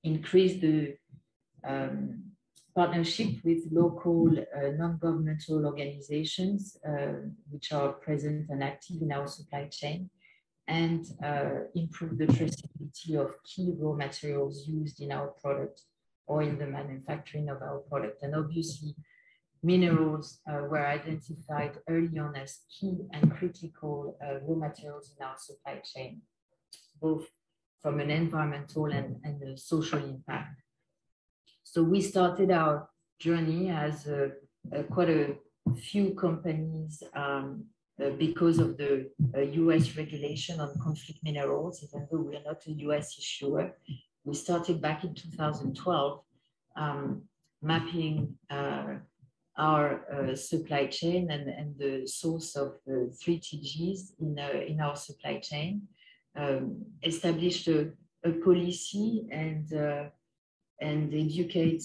increase the partnership with local non-governmental organizations which are present and active in our supply chain, and improve the traceability of key raw materials used in our product or in the manufacturing of our product. And obviously, minerals were identified early on as key and critical raw materials in our supply chain, both from an environmental and a social impact. So we started our journey as quite a few companies because of the US regulation on conflict minerals, even though we are not a US issuer. We started back in 2012, mapping our supply chain and the source of 3 TGs in our supply chain, established a policy and educate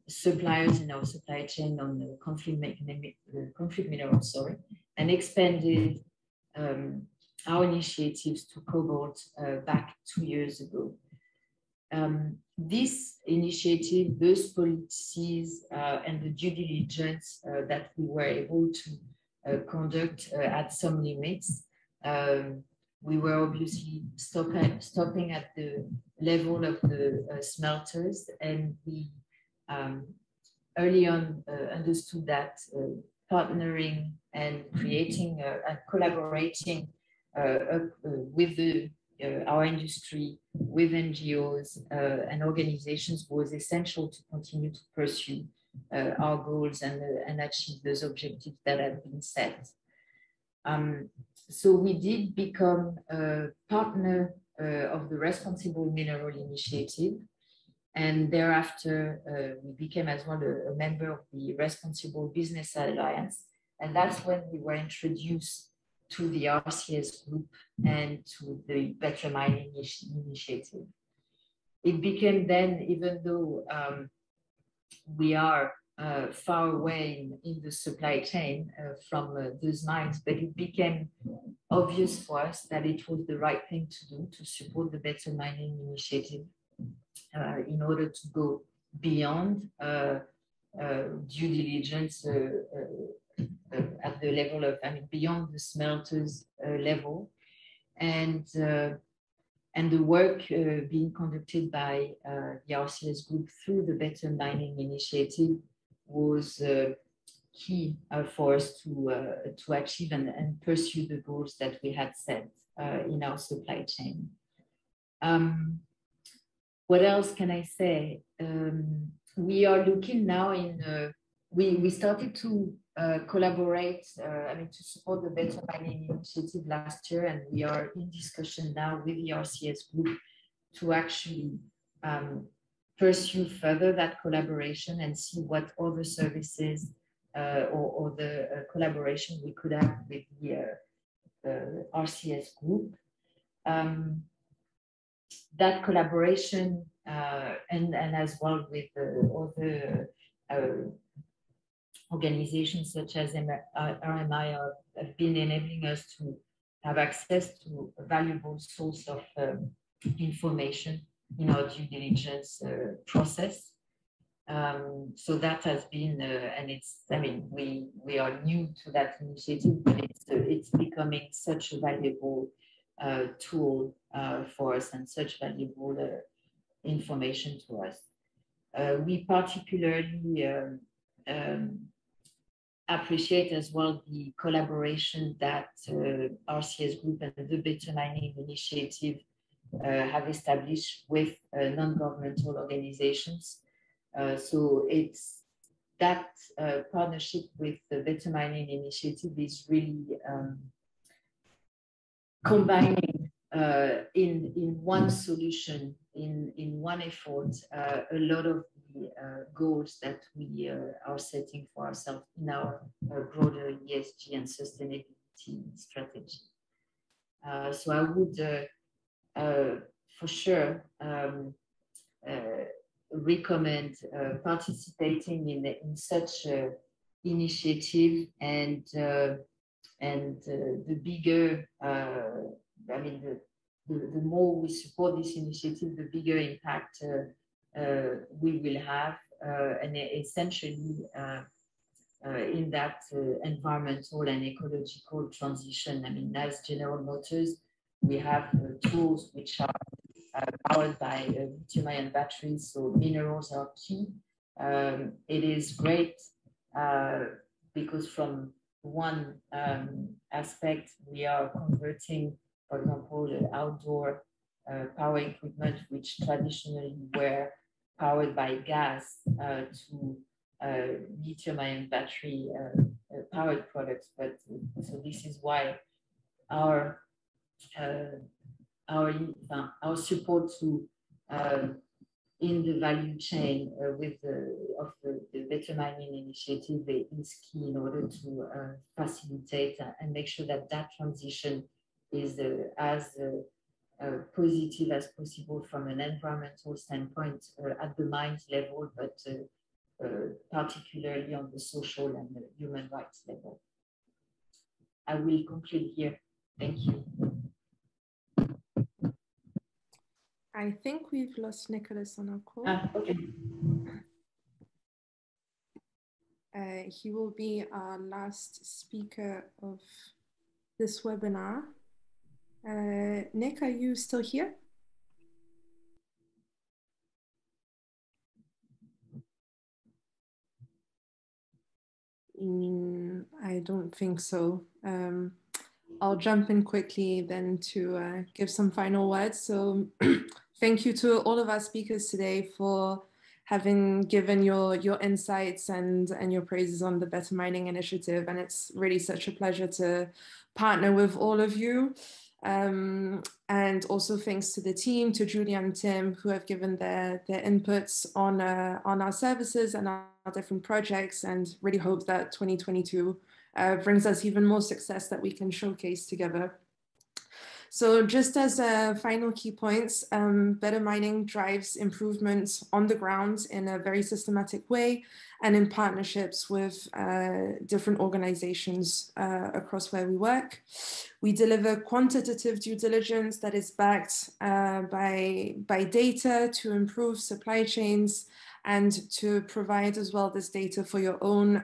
suppliers in our supply chain on the conflict minerals, and expanded our initiatives to Cobalt back 2 years ago. this initiative, those policies and the due diligence that we were able to conduct at some limits. We were obviously stopping at the level of the smelters, and we early on understood that partnering and creating and collaborating with our industry, with NGOs and organizations was essential to continue to pursue our goals and achieve those objectives that have been set. So we did become a partner of the Responsible Mineral Initiative, and thereafter we became as well a member of the Responsible Business Alliance, and that's when we were introduced to the RCS group and to the Better Mining Initiative. It became then, even though we are far away in the supply chain from those mines, but it became obvious for us that it was the right thing to do to support the Better Mining Initiative in order to go beyond due diligence at the level of, beyond the smelters level, and the work being conducted by the RCS group through the Better Mining Initiative was key for us to achieve and pursue the goals that we had set in our supply chain. What else can I say? We are looking now in, we started to collaborate, to support the Better Mining Initiative last year, and we are in discussion now with the RCS group to actually pursue further that collaboration and see what other services or the collaboration we could have with the RCS group. That collaboration and as well with other organizations such as RMI have been enabling us to have access to a valuable source of information in our due diligence process. So that has been, and it's, we are new to that initiative, but it's becoming such a valuable tool for us and such valuable information to us. We particularly appreciate as well the collaboration that RCS Group and the Better Mining Initiative have established with non-governmental organizations. So it's that partnership with the Better Mining Initiative is really combining in one solution, in one effort, a lot of the goals that we are setting for ourselves in our broader ESG and sustainability strategy. So I would for sure recommend participating in such initiative, and the bigger, the more we support this initiative, the bigger impact we will have, and essentially in that environmental and ecological transition. As General Motors, we have tools which are powered by lithium-ion batteries, so minerals are key. It is great because from one aspect, we are converting, for example, outdoor power equipment, which traditionally were powered by gas, to lithium-ion battery powered products. But so this is why our support to in the value chain with the Better Mining Initiative is key in order to facilitate and make sure that that transition is as positive as possible from an environmental standpoint at the mines level, but particularly on the social and the human rights level. I will conclude here. Thank you. I think we've lost Nicholas on our call. Okay. He will be our last speaker of this webinar. Nick, are you still here? I don't think so. I'll jump in quickly then to give some final words. So thank you to all of our speakers today for having given your insights and your praises on the Better Mining Initiative. And it's really such a pleasure to partner with all of you. And also thanks to the team, to Julia and Tim, who have given their inputs on our services and our different projects, and really hope that 2022 brings us even more success that we can showcase together. So just as final key points, better mining drives improvements on the ground in a very systematic way and in partnerships with different organizations across where we work. We deliver quantitative due diligence that is backed by data to improve supply chains and to provide as well this data for your own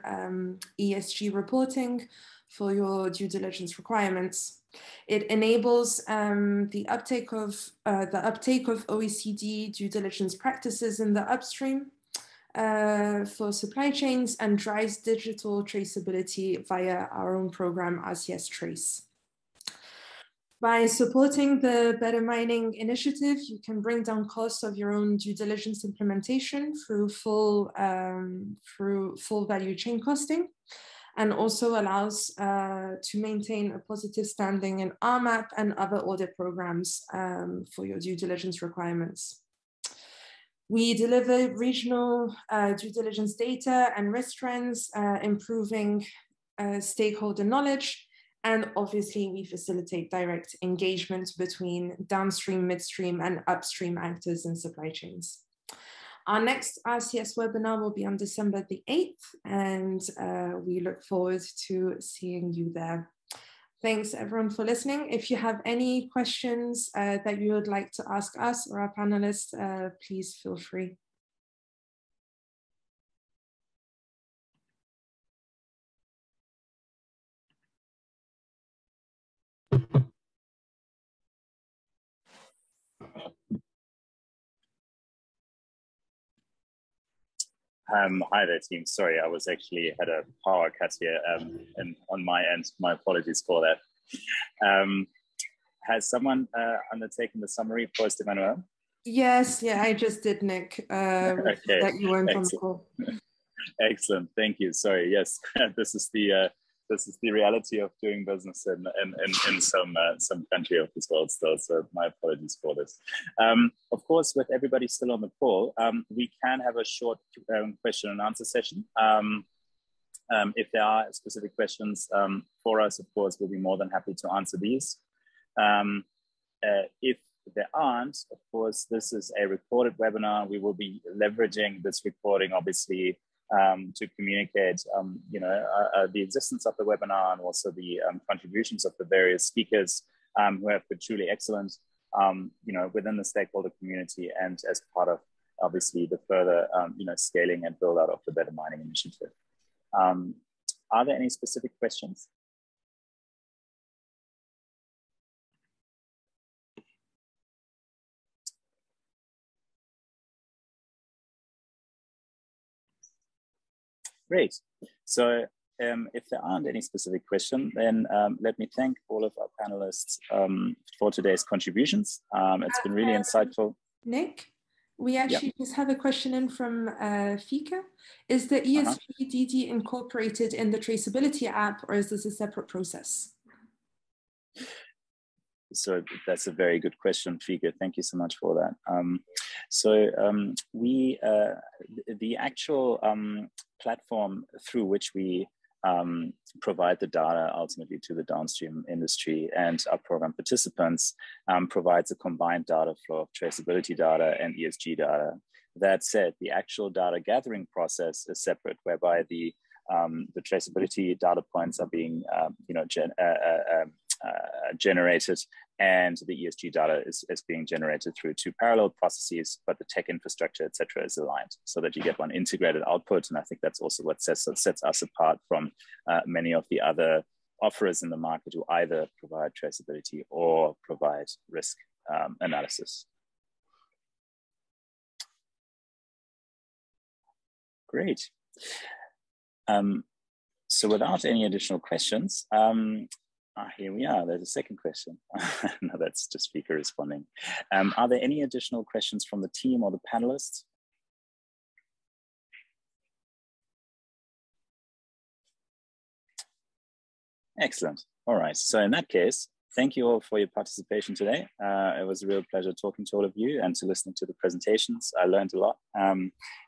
ESG reporting for your due diligence requirements. It enables the uptake of OECD due diligence practices in the upstream for supply chains and drives digital traceability via our own program, RCS Trace. By supporting the Better Mining Initiative, you can bring down costs of your own due diligence implementation through full value chain costing, and also allows to maintain a positive standing in RMAP and other audit programs for your due diligence requirements. We deliver regional due diligence data and risk trends, improving stakeholder knowledge, and obviously we facilitate direct engagement between downstream, midstream, and upstream actors in supply chains. Our next RCS webinar will be on December the 8th, and we look forward to seeing you there. Thanks everyone for listening. If you have any questions that you would like to ask us or our panelists, please feel free. Hi there, team. Sorry, I was actually had a power cut here, and on my end, my apologies for that. Has someone undertaken the summary for us, Emmanuelle? Yes, yeah, I just did, Nick. Okay. That you weren't on the call. Excellent, thank you. Sorry, yes, this is the reality of doing business in some country of this world still. So my apologies for this. Of course, with everybody still on the call, we can have a short question and answer session. If there are specific questions for us, of course, we'll be more than happy to answer these. If there aren't, of course, this is a recorded webinar. We will be leveraging this recording, obviously, to communicate, the existence of the webinar and also the contributions of the various speakers who have been truly excellent, within the stakeholder community and as part of, obviously, the further, scaling and build out of the Better Mining Initiative. Are there any specific questions? Great. So if there aren't any specific questions, then let me thank all of our panelists for today's contributions. It's been really insightful. Nick, we actually just have a question in from Fika. Is the ESG incorporated in the traceability app, or is this a separate process? So that's a very good question, Fika. Thank you so much for that. The actual platform through which we provide the data ultimately to the downstream industry and our program participants provides a combined data flow of traceability data and ESG data. That said, the actual data gathering process is separate, whereby the traceability data points are being generated and the ESG data is being generated through two parallel processes, but the tech infrastructure, et cetera, is aligned so that you get one integrated output. And I think that's also what sets us apart from many of the other offerers in the market who either provide traceability or provide risk analysis. Great. So without any additional questions, here we are, there's a second question. No, that's the speaker responding. Are there any additional questions from the team or the panelists? Excellent. All right, so in that case, thank you all for your participation today. It was a real pleasure talking to all of you and to listening to the presentations. I learned a lot.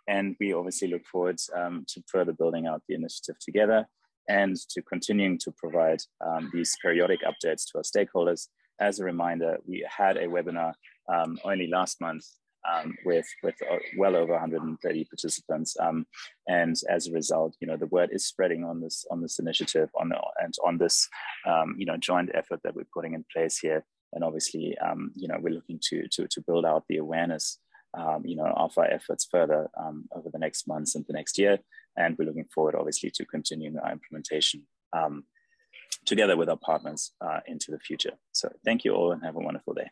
And we obviously look forward to further building out the initiative together and to continuing to provide these periodic updates to our stakeholders. As a reminder, we had a webinar only last month with well over 130 participants. And as a result, the word is spreading on this initiative and on this joint effort that we're putting in place here. And obviously, we're looking to build out the awareness of our efforts further over the next months and the next year. And we're looking forward, obviously, to continuing our implementation together with our partners into the future. So thank you all and have a wonderful day.